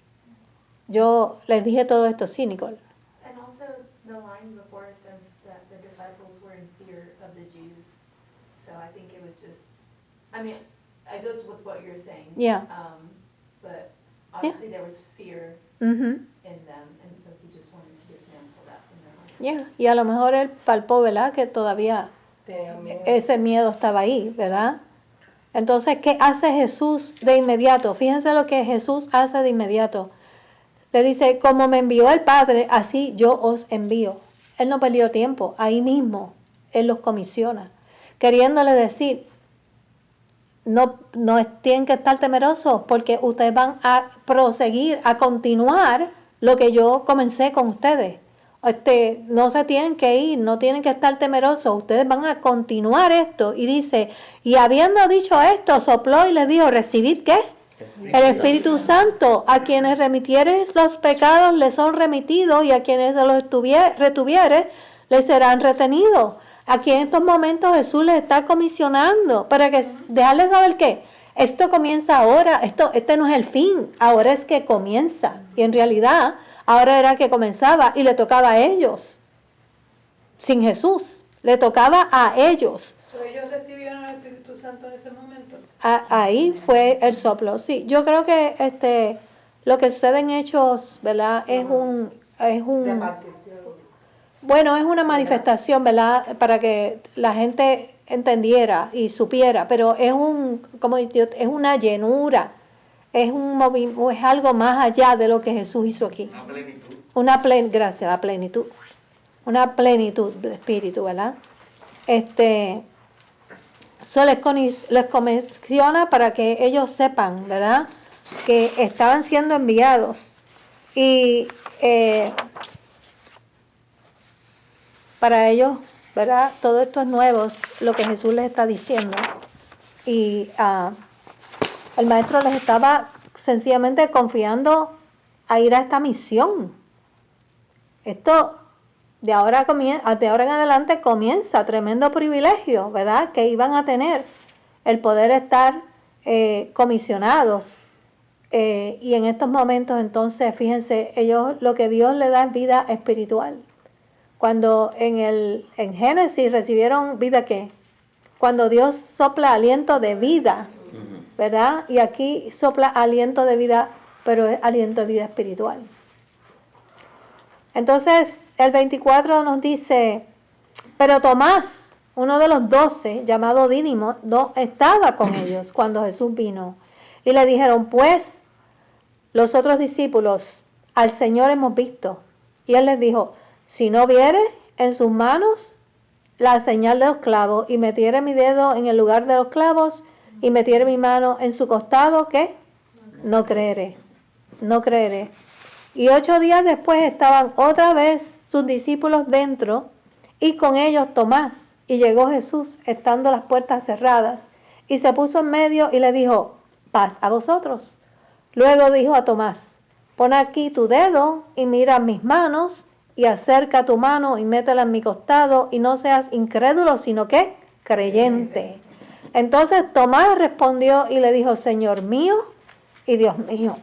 Yo les dije todo esto, sí, Nicole. And also the line before says that the disciples were in fear of the Jews. So I think it was just, I mean, it goes with what you're saying. Yeah. But obviously there was fear Mhm. in them, and so he just wanted to dismantle that from their heart. Yeah. Y a lo mejor él palpó, ¿verdad? Que todavía Tenía miedo. ese miedo estaba ahí, ¿verdad? Entonces, ¿qué hace Jesús de inmediato? Fíjense lo que Jesús hace de inmediato. Le dice, como me envió el Padre, así yo os envío. Él no perdió tiempo, ahí mismo Él los comisiona, queriéndole decir, no tienen que estar temerosos porque ustedes van a proseguir, a continuar lo que yo comencé con ustedes. No se tienen que ir, no tienen que estar temerosos, ustedes van a continuar esto. Y dice, y habiendo dicho esto, sopló y les dijo, ¿recibid qué? El Espíritu Santo. A quienes remitieren los pecados les son remitidos y a quienes se los retuviere les serán retenidos. Aquí en estos momentos Jesús les está comisionando para que dejarles saber que esto comienza ahora, este no es el fin, ahora es que comienza. Y en realidad ahora era que comenzaba y le tocaba a ellos. Sin Jesús, le tocaba a ellos. ¿Pero ellos recibieron el Espíritu Santo en ese momento? Ahí fue el soplo. Sí, yo creo que lo que sucede en Hechos, ¿verdad? Es un Repartición. bueno, es una manifestación, ¿verdad? Para que la gente entendiera y supiera, pero es una llenura es es algo más allá de lo que Jesús hizo aquí. Una plenitud. Gracias, la plenitud. Una plenitud de espíritu, ¿verdad? Eso les comisiona para que ellos sepan, ¿verdad? Que estaban siendo enviados. Y para ellos, ¿verdad? Todo esto es nuevo, lo que Jesús les está diciendo. Y el maestro les estaba sencillamente confiando a ir a esta misión. Esto de ahora en adelante comienza tremendo privilegio, ¿verdad? Que iban a tener el poder estar comisionados. Y en estos momentos entonces, fíjense, ellos lo que Dios les da es vida espiritual. Cuando en Génesis recibieron vida, ¿qué? Cuando Dios sopla aliento de vida, ¿verdad? Y aquí sopla aliento de vida, pero es aliento de vida espiritual. Entonces, el 24 nos dice, pero Tomás, uno de los 12, llamado Dídimo, no estaba con ellos cuando Jesús vino. Y le dijeron, pues, los otros discípulos, al Señor hemos visto. Y él les dijo, si no viere en sus manos la señal de los clavos, y metiere mi dedo en el lugar de los clavos, y metiere mi mano en su costado, ¿qué? No creeré, no creeré. Y 8 días después estaban otra vez sus discípulos dentro, y con ellos Tomás. Y llegó Jesús, estando las puertas cerradas, y se puso en medio y le dijo, paz a vosotros. Luego dijo a Tomás, pon aquí tu dedo y mira mis manos, y acerca tu mano y métela en mi costado, y no seas incrédulo, sino que creyente. Entonces Tomás respondió y le dijo, Señor mío y Dios mío.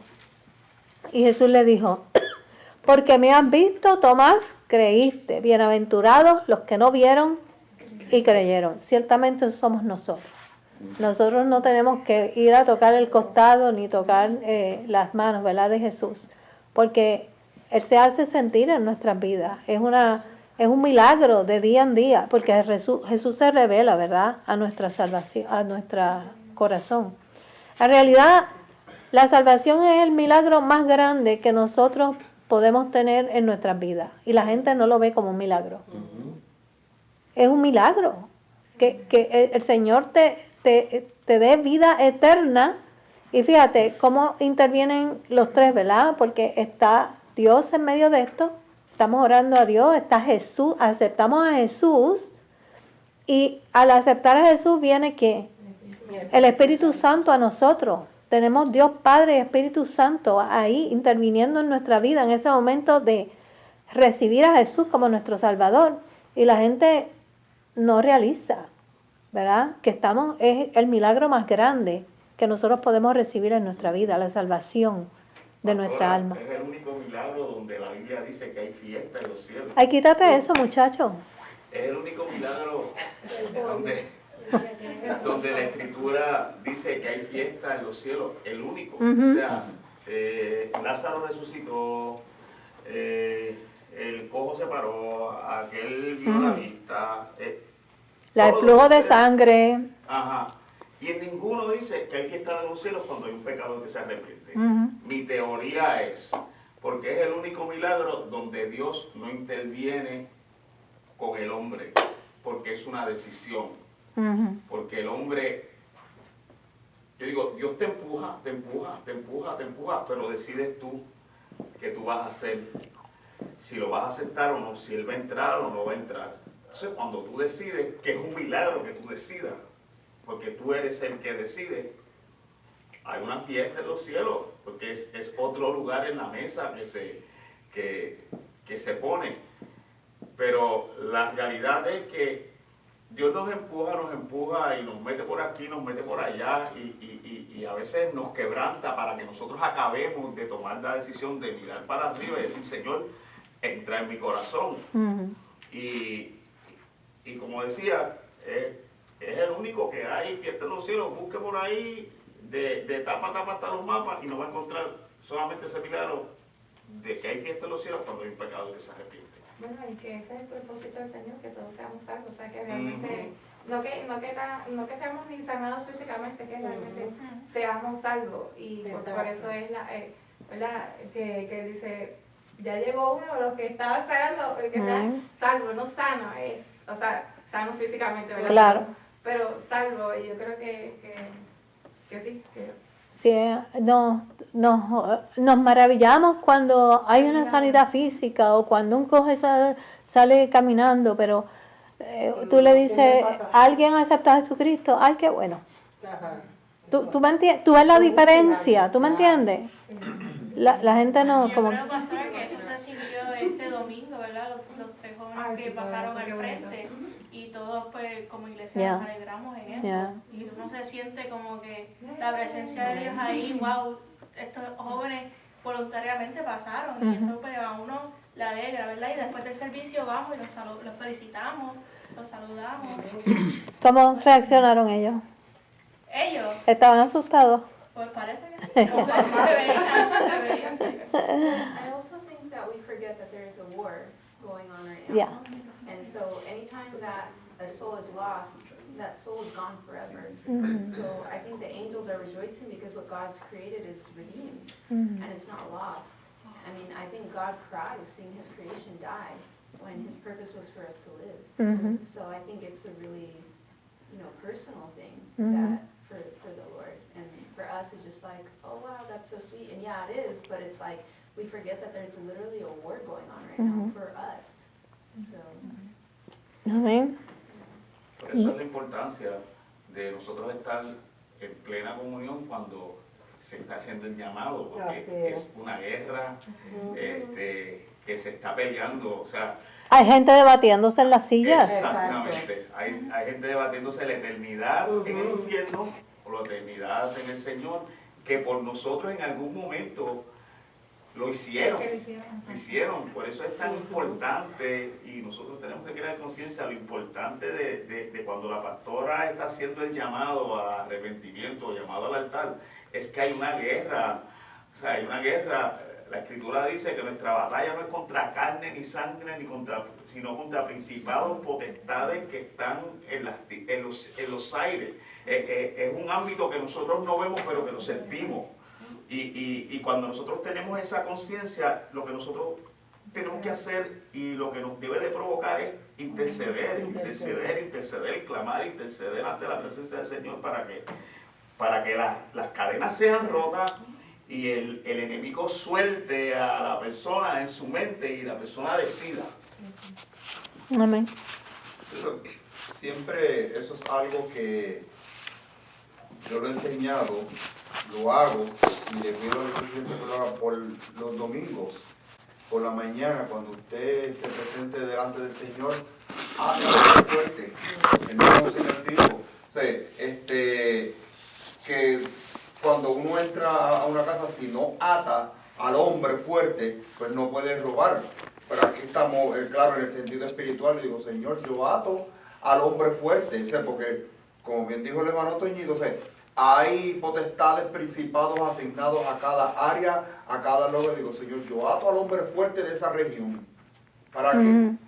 Y Jesús le dijo, porque me has visto, Tomás, creíste. Bienaventurados los que no vieron y creyeron. Ciertamente somos nosotros. Nosotros no tenemos que ir a tocar el costado ni tocar las manos, ¿verdad?, de Jesús, porque Él se hace sentir en nuestras vidas. Es un milagro de día en día, porque Jesús se revela, ¿verdad?, a nuestra salvación, a nuestro corazón. En realidad, la salvación es el milagro más grande que nosotros podemos tener en nuestras vidas, y la gente no lo ve como un milagro. Es un milagro que el Señor te dé vida eterna. Y fíjate cómo intervienen los tres, ¿verdad? Porque está Dios en medio de esto, estamos orando a Dios, está Jesús, aceptamos a Jesús, y al aceptar a Jesús viene ¿qué? El Espíritu Santo a nosotros. Tenemos Dios Padre y Espíritu Santo ahí interviniendo en nuestra vida en ese momento de recibir a Jesús como nuestro Salvador. Y la gente no realiza, ¿verdad?, que es el milagro más grande que nosotros podemos recibir en nuestra vida, la salvación de nuestra alma. Es el único milagro donde la Biblia dice que hay fiesta en los cielos. Ay, quítate eso, muchacho. Es el único milagro donde la Escritura dice que hay fiesta en los cielos. El único. O sea, Lázaro resucitó, el cojo se paró, aquel vio la vista. El flujo de sangre. Ajá. Y en ninguno dice que hay fiesta en los cielos cuando hay un pecador que se arrepiente. Mi teoría es, porque es el único milagro donde Dios no interviene con el hombre, porque es una decisión. Porque el hombre, yo digo, Dios te empuja, pero decides tú qué tú vas a hacer, si lo vas a aceptar o no, si Él va a entrar o no va a entrar. Entonces, cuando tú decides, que es un milagro que tú decidas, porque tú eres el que decide, hay una fiesta en los cielos, porque es otro lugar en la mesa que se pone. Pero la realidad es que Dios nos empuja y nos mete por aquí, nos mete por allá, y a veces nos quebranta para que nosotros acabemos de tomar la decisión de mirar para arriba y decir, Señor, entra en mi corazón. Y como decía, es el único que hay fiesta en los cielos. Busque por ahí de tapa a tapa hasta los mapas y no va a encontrar solamente ese milagro de que hay fiesta en los cielos cuando hay un pecado que se arrepiente. Bueno, y que ese es el propósito del Señor, que todos seamos salvos. O sea, que realmente no que seamos ni sanados físicamente, que realmente seamos salvos. Y por eso es ¿verdad? Que dice, ya llegó uno, los que estaba esperando que sea salvo, no sano, o sea, sano físicamente, ¿verdad? Claro. Pero salvo, y yo creo que sí. Sí, nos maravillamos cuando hay una sanidad física o cuando un cojo sale caminando, pero tú le dices, ¿alguien acepta a Jesucristo? ¡Ay, qué bueno! ¿Tú ves la diferencia? ¿Tú me entiendes? La gente no... Yo como creo, pastora, que eso se sintió este domingo, ¿verdad? Los 3 jóvenes que pasaron al frente y todos pues como iglesia nos alegramos en eso. Y uno se siente como que la presencia de Dios ahí, wow, estos jóvenes voluntariamente pasaron y eso pues a uno le alegra, ¿verdad? Y después del servicio vamos y los felicitamos, los saludamos. ¿Cómo reaccionaron ellos? ¿Ellos? ¿Estaban asustados? Pues parece que sí. I also think that we forget that there is a war going on right now. Yeah. And so anytime that a soul is lost, that soul is gone forever. So I think the angels are rejoicing because what God's created is redeemed and it's not lost. I mean, I think God cries seeing his creation die when his purpose was for us to live. So I think it's a really, personal thing that for the Lord. And for us, it's just like, oh wow, that's so sweet. And yeah, it is, but it's like, we forget that there's literally a war going on right now for us. So. Amén. Por eso es la importancia de nosotros estar en plena comunión cuando se está haciendo el llamado, porque es una guerra que se está peleando, o sea... Hay gente debatiéndose en las sillas. Exactamente. Hay gente debatiéndose la eternidad en el infierno o la eternidad en el Señor, que por nosotros en algún momento lo hicieron. Por eso es tan importante, y nosotros tenemos que crear conciencia lo importante de cuando la pastora está haciendo el llamado a arrepentimiento, llamado al altar, es que hay una guerra. O sea, hay una guerra. La Escritura dice que nuestra batalla no es contra carne ni sangre, sino contra principados, potestades que están en los aires. Es un ámbito que nosotros no vemos, pero que lo sentimos. Y cuando nosotros tenemos esa conciencia, lo que nosotros tenemos que hacer y lo que nos debe de provocar es interceder, clamar, interceder ante la presencia del Señor para que las cadenas sean rotas y el enemigo suelte a la persona en su mente y la persona decida. Amén. Siempre eso es algo que yo lo he enseñado, lo hago y le pido al presidente que lo haga por los domingos, por la mañana, cuando usted se presente delante del Señor, hágalo fuerte, en el sentido, que cuando uno entra a una casa, si no ata al hombre fuerte, pues no puede robar. Pero aquí estamos, claro, en el sentido espiritual, le digo, Señor, yo ato al hombre fuerte, porque, como bien dijo el hermano Toñito, hay potestades, principados asignados a cada área, a cada lugar. Digo, Señor, yo ato al hombre fuerte de esa región, para que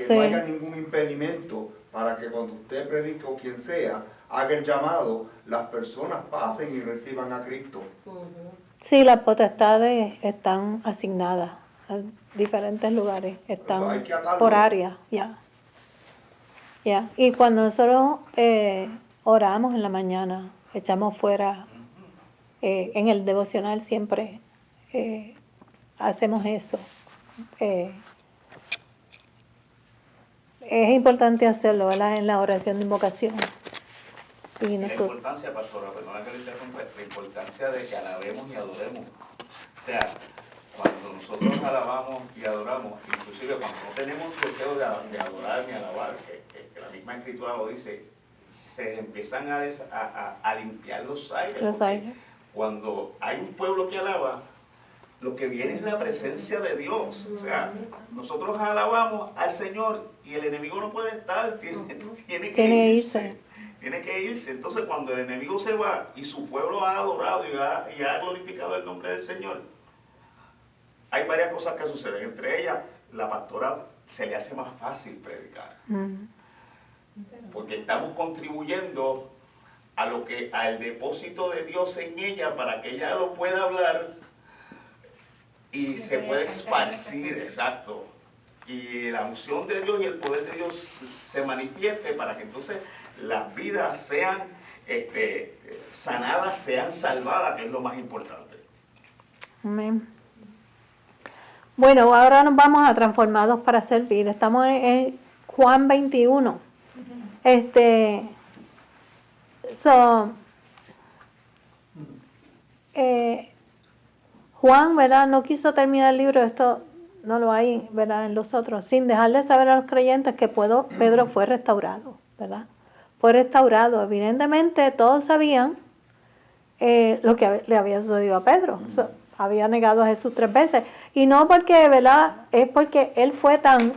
no haya ningún impedimento, para que cuando usted predique o quien sea, haga el llamado, las personas pasen y reciban a Cristo. Sí, las potestades están asignadas a diferentes lugares, están por área, Y cuando nosotros oramos en la mañana, echamos fuera, en el devocional siempre hacemos eso. Es importante hacerlo, ¿verdad? En la oración de invocación. Y la importancia, pastora, perdona que le interrumpa, la importancia de que alabemos y adoremos. O sea, cuando nosotros alabamos y adoramos, inclusive cuando no tenemos deseo de adorar ni alabar, que la misma Escritura lo dice, se empiezan a limpiar los aires. Cuando hay un pueblo que alaba, lo que viene es la presencia de Dios. O sea, nosotros alabamos al Señor y el enemigo no puede estar, tiene que irse. Tiene que irse. Entonces, cuando el enemigo se va y su pueblo ha adorado y ha glorificado el nombre del Señor, hay varias cosas que suceden. Entre ellas, la pastora se le hace más fácil predicar. porque estamos contribuyendo a lo que al depósito de Dios en ella para que ella lo pueda hablar y se pueda esparcir, exacto. Y la unción de Dios y el poder de Dios se manifieste para que entonces las vidas sean sanadas, sean salvadas, que es lo más importante. Amén. Bueno, ahora nos vamos a Transformados para Servir. Estamos en Juan 21. Juan, ¿verdad? No quiso terminar el libro, esto no lo hay, ¿verdad? En los otros, sin dejarle saber a los creyentes que Pedro fue restaurado, ¿verdad? Fue restaurado. Evidentemente todos sabían lo que le había sucedido a Pedro. Había negado a Jesús 3 veces. Y no porque, ¿verdad? Es porque él fue tan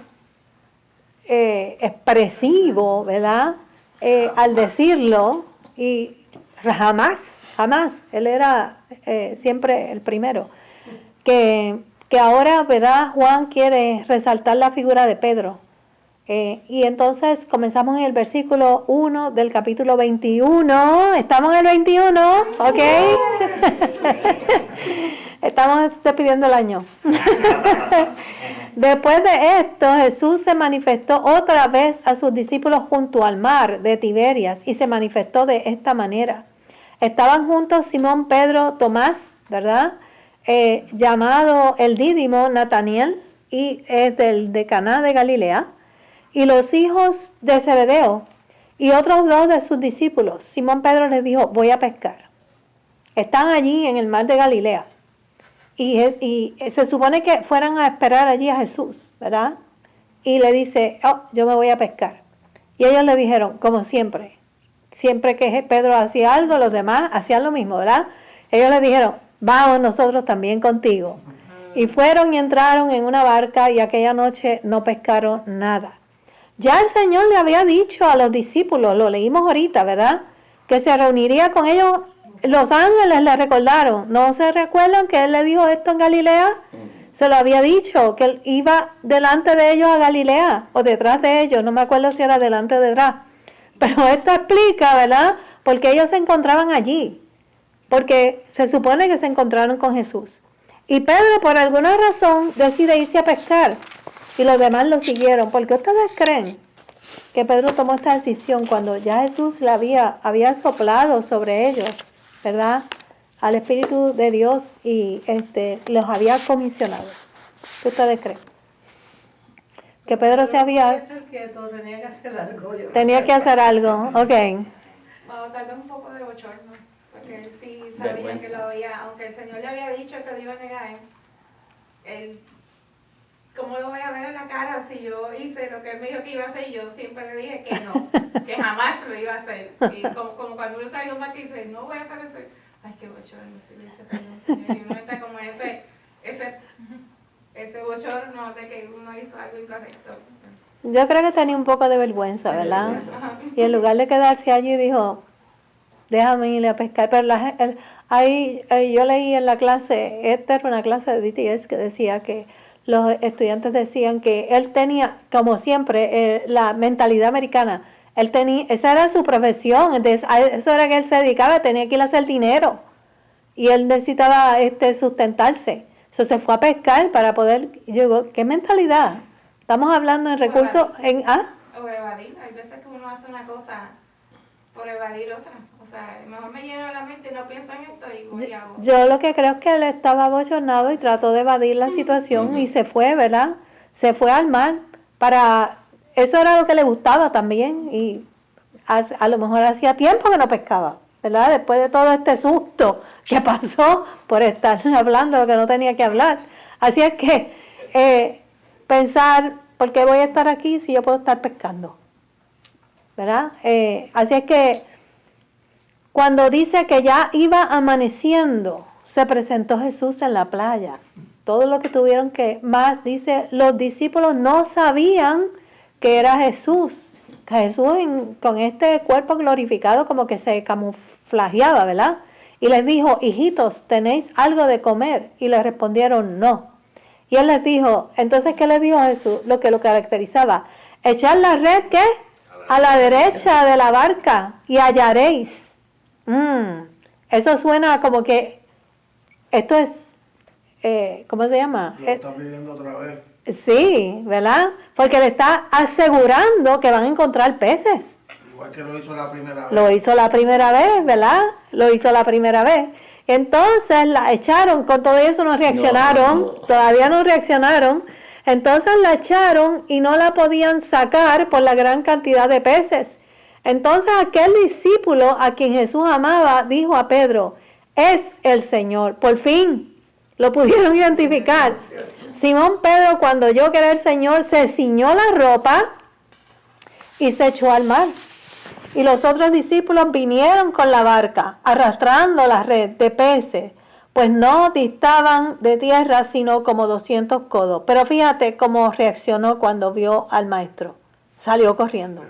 expresivo, ¿verdad? Al decirlo, y jamás, él era siempre el primero. Que ahora, ¿verdad? Juan quiere resaltar la figura de Pedro. Y entonces comenzamos en el versículo 1 del capítulo 21. ¿Estamos en el 21? ¿Ok? Estamos despidiendo el año. Después de esto, Jesús se manifestó otra vez a sus discípulos junto al mar de Tiberias y se manifestó de esta manera. Estaban juntos Simón, Pedro, Tomás, ¿verdad? Llamado el Dídimo, Nataniel, y es de Caná de Galilea, y los hijos de Zebedeo, y otros 2 de sus discípulos. Simón Pedro les dijo, voy a pescar. Están allí en el mar de Galilea. Y se supone que fueran a esperar allí a Jesús, ¿verdad? Y le dice, yo me voy a pescar. Y ellos le dijeron, como siempre que Pedro hacía algo, los demás hacían lo mismo, ¿verdad? Ellos le dijeron, vamos nosotros también contigo. Y fueron y entraron en una barca y aquella noche no pescaron nada. Ya el Señor le había dicho a los discípulos, lo leímos ahorita, ¿verdad? Que se reuniría con ellos. Los ángeles le recordaron. ¿No se recuerdan que Él le dijo esto en Galilea? Se lo había dicho, que Él iba delante de ellos a Galilea o detrás de ellos. No me acuerdo si era delante o detrás. Pero esto explica, ¿verdad? Porque ellos se encontraban allí. Porque se supone que se encontraron con Jesús. Y Pedro, por alguna razón, decide irse a pescar. Y los demás lo siguieron. ¿Por qué ustedes creen que Pedro tomó esta decisión cuando ya Jesús le había soplado sobre ellos, ¿verdad? Al Espíritu de Dios y los había comisionado? ¿Qué ustedes creen? Que Pedro se había... Tenía que hacer algo. Tenía que hacer algo, ok. Bueno, tal vez un poco de bochorno, porque él sí sabía Vergüenza. que lo había, aunque el Señor le había dicho que lo iba a negar, él, ¿cómo lo voy a ver en la cara si yo hice lo que él me dijo que iba a hacer y yo siempre le dije que no, que jamás lo iba a hacer? Y como cuando uno salió más que dice, no voy a hacer eso, ay, qué bochorno, si le hice perdón, Señor, y uno está como ese bochorno de que uno hizo algo incorrecto. Yo creo que tenía un poco de vergüenza, ¿verdad? Y en lugar de quedarse allí dijo, déjame ir a pescar. Pero yo leí en la clase, esta era una clase de DTS que decía que los estudiantes decían que él tenía, como siempre, la mentalidad americana. Esa era su profesión, eso era que él se dedicaba, tenía que ir a hacer dinero. Y él necesitaba sustentarse. Entonces se fue a pescar para poder, yo digo, ¿qué mentalidad? Estamos hablando en recursos, O evadir, hay veces que uno hace una cosa por evadir otra. O sea, mejor me lleno la mente y no pienso en esto y voy a... Yo lo que creo es que él estaba bochornado y trató de evadir la situación y se fue, ¿verdad? Se fue al mar para... Eso era lo que le gustaba también y a lo mejor hacía tiempo que no pescaba, ¿verdad? Después de todo este susto que pasó por estar hablando lo que no tenía que hablar. Así es que pensar, ¿por qué voy a estar aquí si yo puedo estar pescando? ¿Verdad? Así es que cuando dice que ya iba amaneciendo, se presentó Jesús en la playa. Todo lo que tuvieron que más, dice, los discípulos no sabían que era Jesús. Que Jesús con este cuerpo glorificado como que se camuflajeaba, ¿verdad? Y les dijo, hijitos, ¿tenéis algo de comer? Y le respondieron, no. Y él les dijo, entonces, ¿qué les dijo a Jesús? Lo que lo caracterizaba, echar la red, ¿qué? a la derecha de la barca y hallaréis. Eso suena como que esto es, ¿cómo se llama? Lo están viviendo otra vez. Sí, ¿verdad? Porque le está asegurando que van a encontrar peces. Igual que lo hizo la primera vez. Lo hizo la primera vez, ¿verdad? Lo hizo la primera vez. Entonces la echaron, con todo eso no reaccionaron, todavía no reaccionaron. Entonces la echaron y no la podían sacar por la gran cantidad de peces. Entonces aquel discípulo a quien Jesús amaba dijo a Pedro, es el Señor. Por fin lo pudieron identificar. Simón Pedro, cuando oyó que era el Señor, se ciñó la ropa y se echó al mar. Y los otros discípulos vinieron con la barca, arrastrando la red de peces, pues no distaban de tierra sino como 200 codos. Pero fíjate cómo reaccionó cuando vio al maestro. Salió corriendo.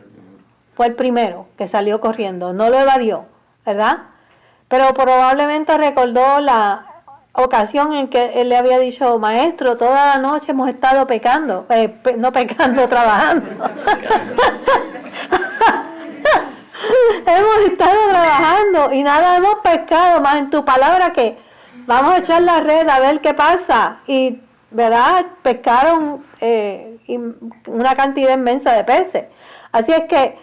Fue el primero que salió corriendo, no lo evadió, ¿verdad? Pero probablemente recordó la ocasión en que él le había dicho, maestro, toda la noche hemos estado pecando, no pecando, trabajando. Hemos estado trabajando y nada hemos pescado, más en tu palabra que vamos a echar la red a ver qué pasa. Y, ¿verdad? Pescaron una cantidad inmensa de peces. Así es que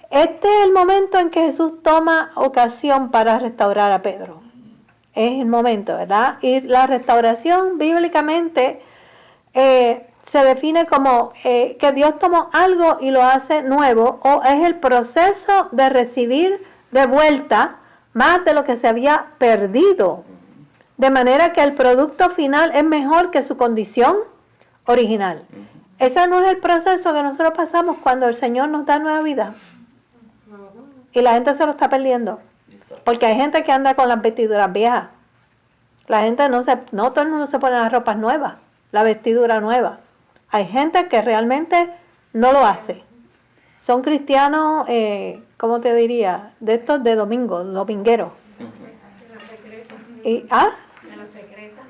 este es el momento en que Jesús toma ocasión para restaurar a Pedro. Es el momento, ¿verdad? Y la restauración bíblicamente se define como que Dios tomó algo y lo hace nuevo, o es el proceso de recibir de vuelta más de lo que se había perdido, de manera que el producto final es mejor que su condición original. Ese no es el proceso que nosotros pasamos cuando el Señor nos da nueva vida. Y la gente se lo está perdiendo. Porque hay gente que anda con las vestiduras viejas. La gente no todo el mundo se pone las ropas nuevas, la vestidura nueva. Hay gente que realmente no lo hace. Son cristianos, ¿cómo te diría? De estos de domingo, domingueros.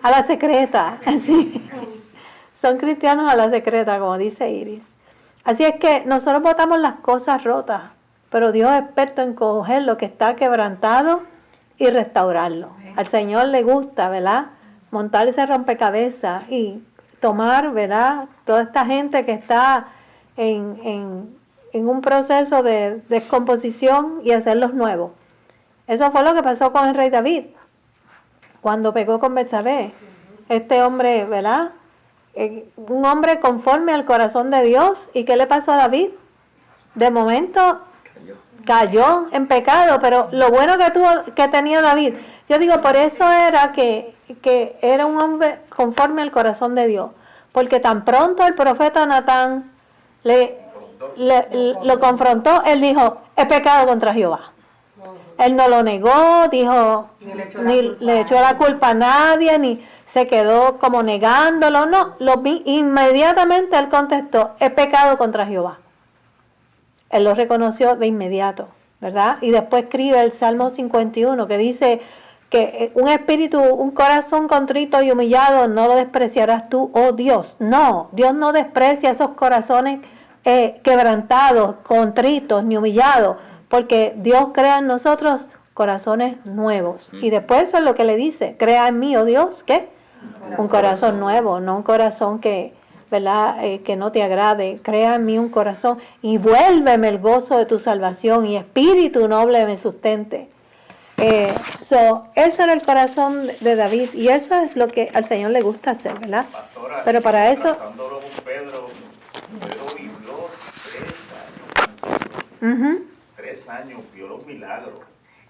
A la secreta, sí. Son cristianos a la secreta, como dice Iris. Así es que nosotros botamos las cosas rotas, pero Dios es experto en coger lo que está quebrantado y restaurarlo. Al Señor le gusta, ¿verdad? Montar ese rompecabezas y tomar, ¿verdad? Toda esta gente que está en un proceso de descomposición y hacerlos nuevos. Eso fue lo que pasó con el rey David, cuando pecó con Betsabé. Este hombre, ¿verdad? Un hombre conforme al corazón de Dios. ¿Y qué le pasó a David? De momento cayó en pecado, pero lo bueno que tenía David, yo digo, por eso era que era un hombre conforme al corazón de Dios, porque tan pronto el profeta Natán lo confrontó, él dijo, he pecado contra Jehová. Él no lo negó, dijo, ni le echó la culpa a nadie, ni se quedó como negándolo, no, inmediatamente él contestó, he pecado contra Jehová. Él lo reconoció de inmediato, ¿verdad? Y después escribe el Salmo 51 que dice que un corazón contrito y humillado no lo despreciarás tú, oh Dios. No, Dios no desprecia esos corazones quebrantados, contritos, ni humillados, porque Dios crea en nosotros corazones nuevos. Y después eso es lo que le dice, crea en mí, oh Dios, ¿qué? Un corazón nuevo, no un corazón que, ¿verdad? Que no te agrade. Crea en mí un corazón y vuélveme el gozo de tu salvación y espíritu noble me sustente. Ese era el corazón de David y eso es lo que al Señor le gusta hacer, ¿verdad? Pastora, pero para eso... Pedro vivió 3 años. 3 años, vio los milagros,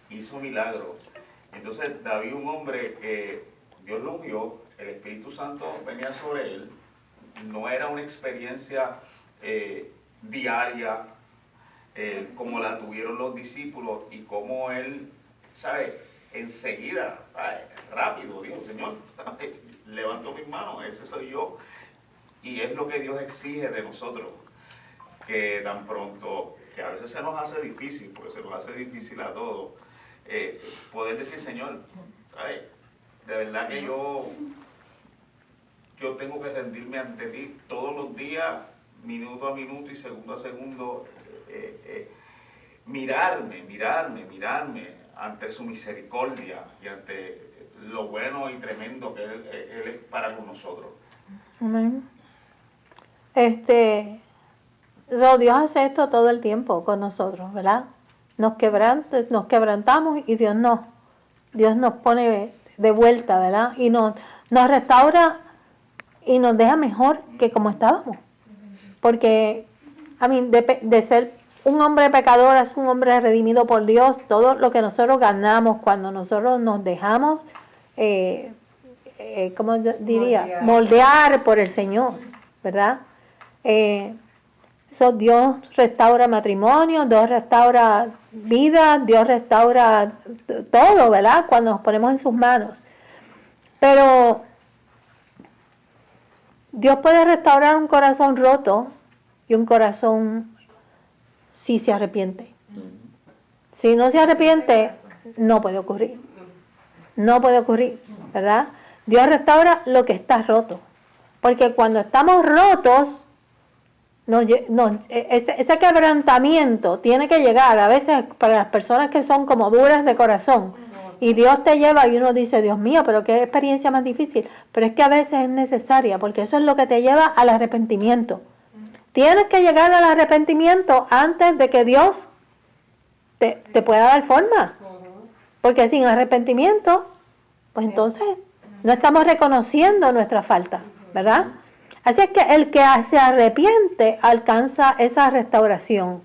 hizo milagros. Entonces David, un hombre que Dios lo ungió, el Espíritu Santo venía sobre él, no era una experiencia diaria como la tuvieron los discípulos y como él, ¿sabes? Enseguida, rápido, dijo, Señor, levanto mis manos, ese soy yo. Y es lo que Dios exige de nosotros, que tan pronto, que a veces se nos hace difícil, porque se nos hace difícil a todos, poder decir, Señor, ¿sabes? De verdad que yo tengo que rendirme ante ti todos los días, minuto a minuto y segundo a segundo, mirarme ante su misericordia y ante lo bueno y tremendo que Él es para con nosotros. Amén. Dios hace esto todo el tiempo con nosotros, ¿verdad? Nos quebrantamos y Dios nos pone de vuelta, ¿verdad? Y nos restaura y nos deja mejor que como estábamos. Porque, de ser un hombre pecador a ser un hombre redimido por Dios, todo lo que nosotros ganamos cuando nosotros nos dejamos, ¿cómo diría? Moldear por el Señor, ¿verdad? Dios restaura matrimonio, Dios restaura vida, Dios restaura todo, ¿verdad? Cuando nos ponemos en sus manos. Pero Dios puede restaurar un corazón roto y un corazón si se arrepiente. Si no se arrepiente, no puede ocurrir. No puede ocurrir, ¿verdad? Dios restaura lo que está roto. Porque cuando estamos rotos, ese quebrantamiento tiene que llegar a veces para las personas que son como duras de corazón. Y Dios te lleva y uno dice, Dios mío, pero qué experiencia más difícil. Pero es que a veces es necesaria, porque eso es lo que te lleva al arrepentimiento. Tienes que llegar al arrepentimiento antes de que Dios te pueda dar forma. Porque sin arrepentimiento, pues entonces no estamos reconociendo nuestra falta, ¿verdad? Así es que el que se arrepiente alcanza esa restauración.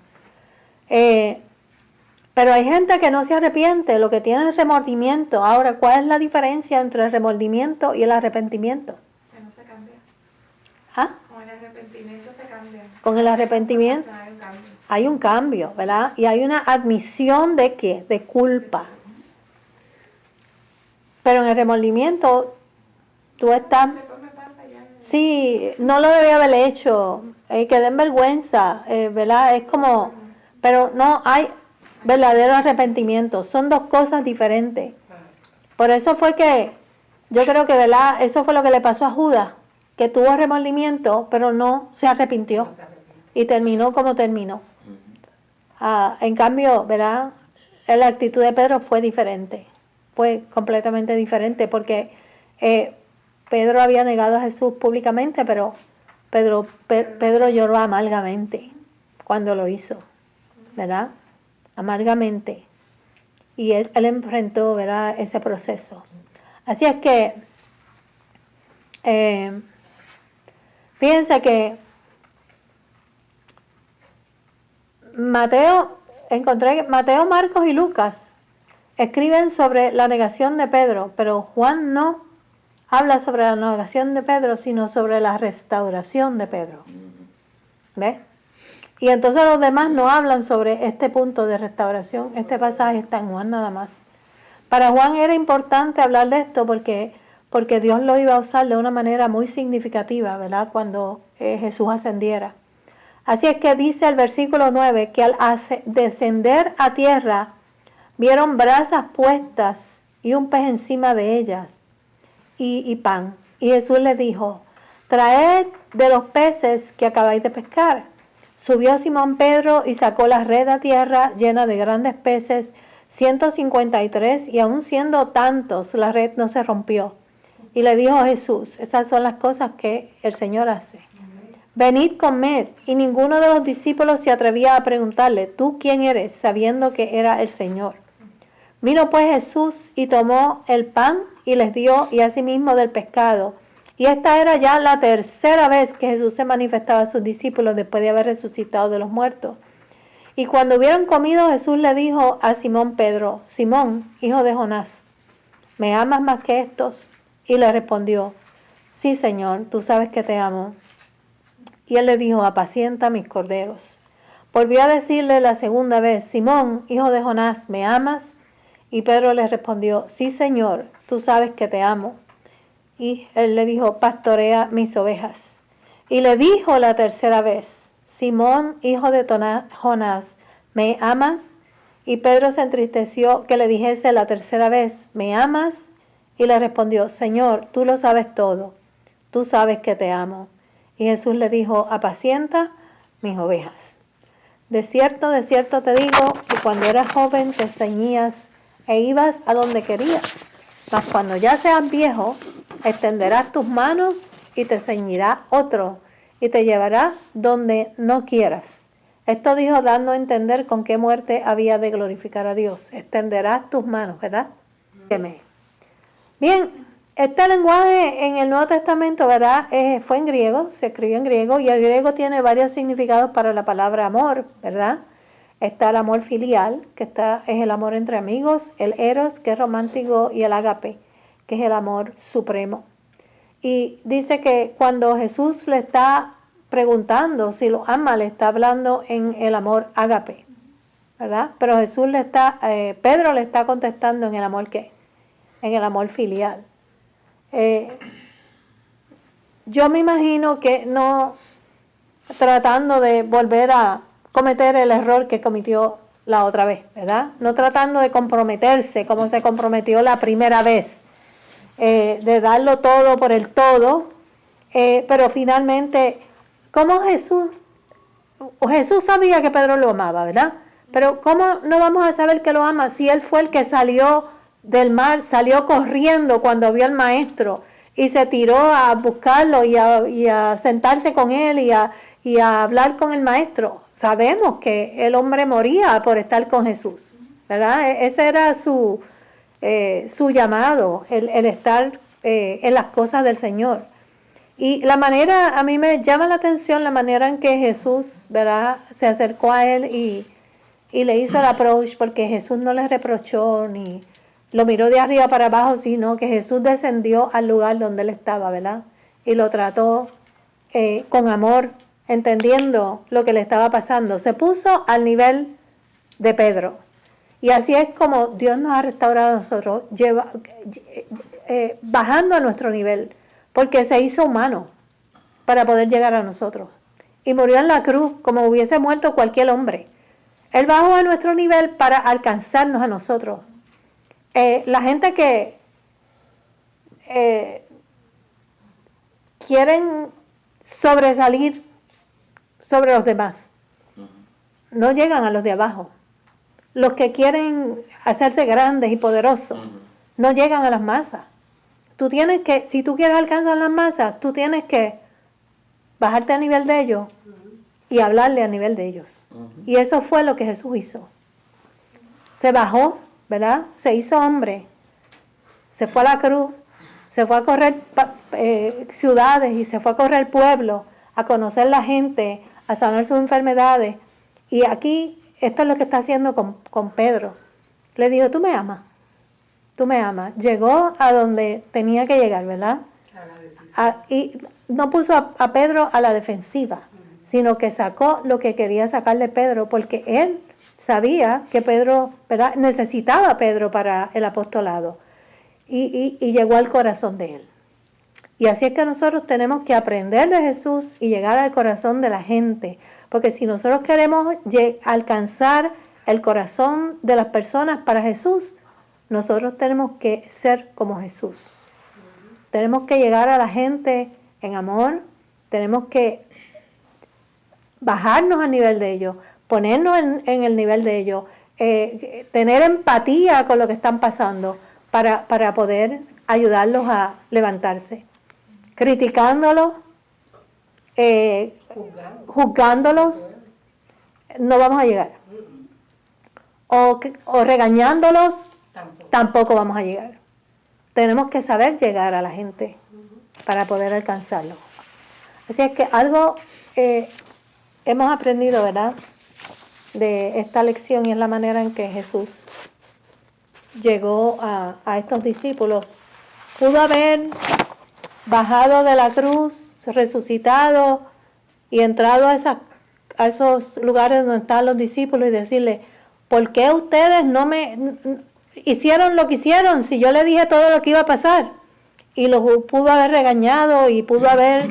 Pero hay gente que no se arrepiente, lo que tiene es remordimiento. Ahora, ¿cuál es la diferencia entre el remordimiento y el arrepentimiento? Que no se cambia. ¿Ah? Con el arrepentimiento se cambia. Con el arrepentimiento Hay un cambio. hay un cambio, ¿verdad? Y hay una admisión de ¿qué? De culpa. Pero en el remordimiento, tú estás... Sí, no lo debía haber hecho, quedé en vergüenza, ¿verdad? Es como... Pero no hay verdadero arrepentimiento, son dos cosas diferentes. Por eso fue que, yo creo que, ¿verdad? Eso fue lo que le pasó a Judas, que tuvo remordimiento, pero no se arrepintió. Y terminó como terminó. En cambio, ¿verdad? La actitud de Pedro fue diferente. Fue completamente diferente porque Pedro había negado a Jesús públicamente, pero Pedro lloró amargamente cuando lo hizo, ¿verdad? Amargamente. Y él enfrentó, ¿verdad?, ese proceso. Así es que, fíjense que Mateo, Marcos y Lucas escriben sobre la negación de Pedro, pero Juan no habla sobre la negación de Pedro, sino sobre la restauración de Pedro. ¿Ves? Y entonces los demás no hablan sobre este punto de restauración. Este pasaje está en Juan nada más. Para Juan era importante hablar de esto porque Dios lo iba a usar de una manera muy significativa, ¿verdad? Cuando Jesús ascendiera. Así es que dice el versículo 9 que al descender a tierra vieron brasas puestas y un pez encima de ellas y pan. Y Jesús les dijo, traed de los peces que acabáis de pescar. Subió Simón Pedro y sacó la red a tierra llena de grandes peces, 153, y aun siendo tantos, la red no se rompió. Y le dijo a Jesús, esas son las cosas que el Señor hace. Venid, comed. Y ninguno de los discípulos se atrevía a preguntarle, ¿tú quién eres?, sabiendo que era el Señor. Vino pues Jesús y tomó el pan y les dio, y asimismo del pescado. Y esta era ya la tercera vez que Jesús se manifestaba a sus discípulos después de haber resucitado de los muertos. Y cuando hubieron comido, Jesús le dijo a Simón Pedro, Simón, hijo de Jonás, ¿me amas más que estos? Y le respondió, sí, Señor, tú sabes que te amo. Y él le dijo, apacienta mis corderos. Volvió a decirle la segunda vez, Simón, hijo de Jonás, ¿me amas? Y Pedro le respondió, sí, Señor, tú sabes que te amo. Y él le dijo, pastorea mis ovejas. Y le dijo la tercera vez, Simón, hijo de Jonás, ¿me amas? Y Pedro se entristeció que le dijese la tercera vez, ¿me amas? Y le respondió, Señor, tú lo sabes todo, tú sabes que te amo. Y Jesús le dijo, apacienta mis ovejas. de cierto te digo que cuando eras joven te ceñías e ibas a donde querías. Mas cuando ya seas viejo, extenderás tus manos y te ceñirá otro y te llevará donde no quieras. Esto dijo dando a entender con qué muerte había de glorificar a Dios. Extenderás tus manos, ¿verdad? Bien, este lenguaje en el Nuevo Testamento, ¿verdad? Fue en griego, se escribió en griego, y el griego tiene varios significados para la palabra amor, ¿verdad? Está el amor filial, que es el amor entre amigos, el eros, que es romántico, y el ágape, que es el amor supremo. Y dice que cuando Jesús le está preguntando si lo ama, le está hablando en el amor ágape, ¿verdad? Pero Pedro le está contestando en el amor ¿qué? En el amor filial. Yo me imagino que no tratando de volver a cometer el error que cometió la otra vez, ¿verdad? No tratando de comprometerse como se comprometió la primera vez, de darlo todo por el todo, pero finalmente, como Jesús sabía que Pedro lo amaba, ¿verdad? Pero ¿cómo no vamos a saber que lo ama si él fue el que salió del mar, salió corriendo cuando vio al maestro y se tiró a buscarlo y a sentarse con él y a hablar con el maestro? Sabemos que el hombre moría por estar con Jesús, ¿verdad? Ese era su llamado, el estar en las cosas del Señor. Y la manera, a mí me llama la atención la manera en que Jesús, ¿verdad?, se acercó a él y le hizo el approach, porque Jesús no le reprochó ni lo miró de arriba para abajo, sino que Jesús descendió al lugar donde él estaba, ¿verdad? Y lo trató con amor, entendiendo lo que le estaba pasando. Se puso al nivel de Pedro. Y así es como Dios nos ha restaurado a nosotros, bajando a nuestro nivel, porque se hizo humano para poder llegar a nosotros. Y murió en la cruz como hubiese muerto cualquier hombre. Él bajó a nuestro nivel para alcanzarnos a nosotros. La gente que quieren sobresalir sobre los demás, no llegan a los de abajo. Los que quieren hacerse grandes y poderosos, no llegan a las masas. Si tú quieres alcanzar las masas, tú tienes que bajarte a nivel de ellos y hablarle a nivel de ellos. Y eso fue lo que Jesús hizo. Se bajó, ¿verdad? Se hizo hombre, se fue a la cruz, se fue a correr ciudades y se fue a correr pueblos, a conocer la gente, a sanar sus enfermedades. Y aquí, esto es lo que está haciendo con Pedro. Le dijo, tú me amas. Tú me amas. Llegó a donde tenía que llegar, ¿verdad? Y no puso a Pedro a la defensiva, sino que sacó lo que quería sacarle Pedro, porque él sabía que Pedro, ¿verdad?, necesitaba a Pedro para el apostolado. Y llegó al corazón de él. Y así es que nosotros tenemos que aprender de Jesús y llegar al corazón de la gente. Porque si nosotros queremos alcanzar el corazón de las personas para Jesús, nosotros tenemos que ser como Jesús. Tenemos que llegar a la gente en amor, tenemos que bajarnos al nivel de ellos, ponernos en el nivel de ellos, tener empatía con lo que están pasando para poder ayudarlos a levantarse. Criticándolos, juzgándolos, no vamos a llegar. O regañándolos, tampoco vamos a llegar. Tenemos que saber llegar a la gente para poder alcanzarlo. Así es que algo hemos aprendido, ¿verdad?, de esta lección, y es la manera en que Jesús llegó a estos discípulos. Pudo haber bajado de la cruz, resucitado y entrado a esos lugares donde estaban los discípulos y decirle, ¿por qué ustedes no me hicieron lo que hicieron si yo le dije todo lo que iba a pasar? Y los pudo haber regañado y pudo haber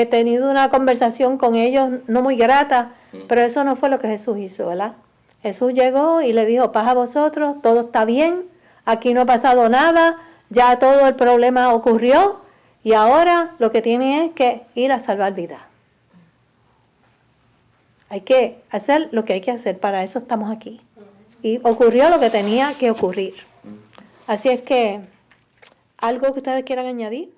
tenido una conversación con ellos no muy grata, pero eso no fue lo que Jesús hizo, ¿verdad? Jesús llegó y le dijo, paz a vosotros, todo está bien, aquí no ha pasado nada, ya todo el problema ocurrió y ahora lo que tienen es que ir a salvar vidas. Hay que hacer lo que hay que hacer, para eso estamos aquí. Y ocurrió lo que tenía que ocurrir. Así es que, ¿algo que ustedes quieran añadir?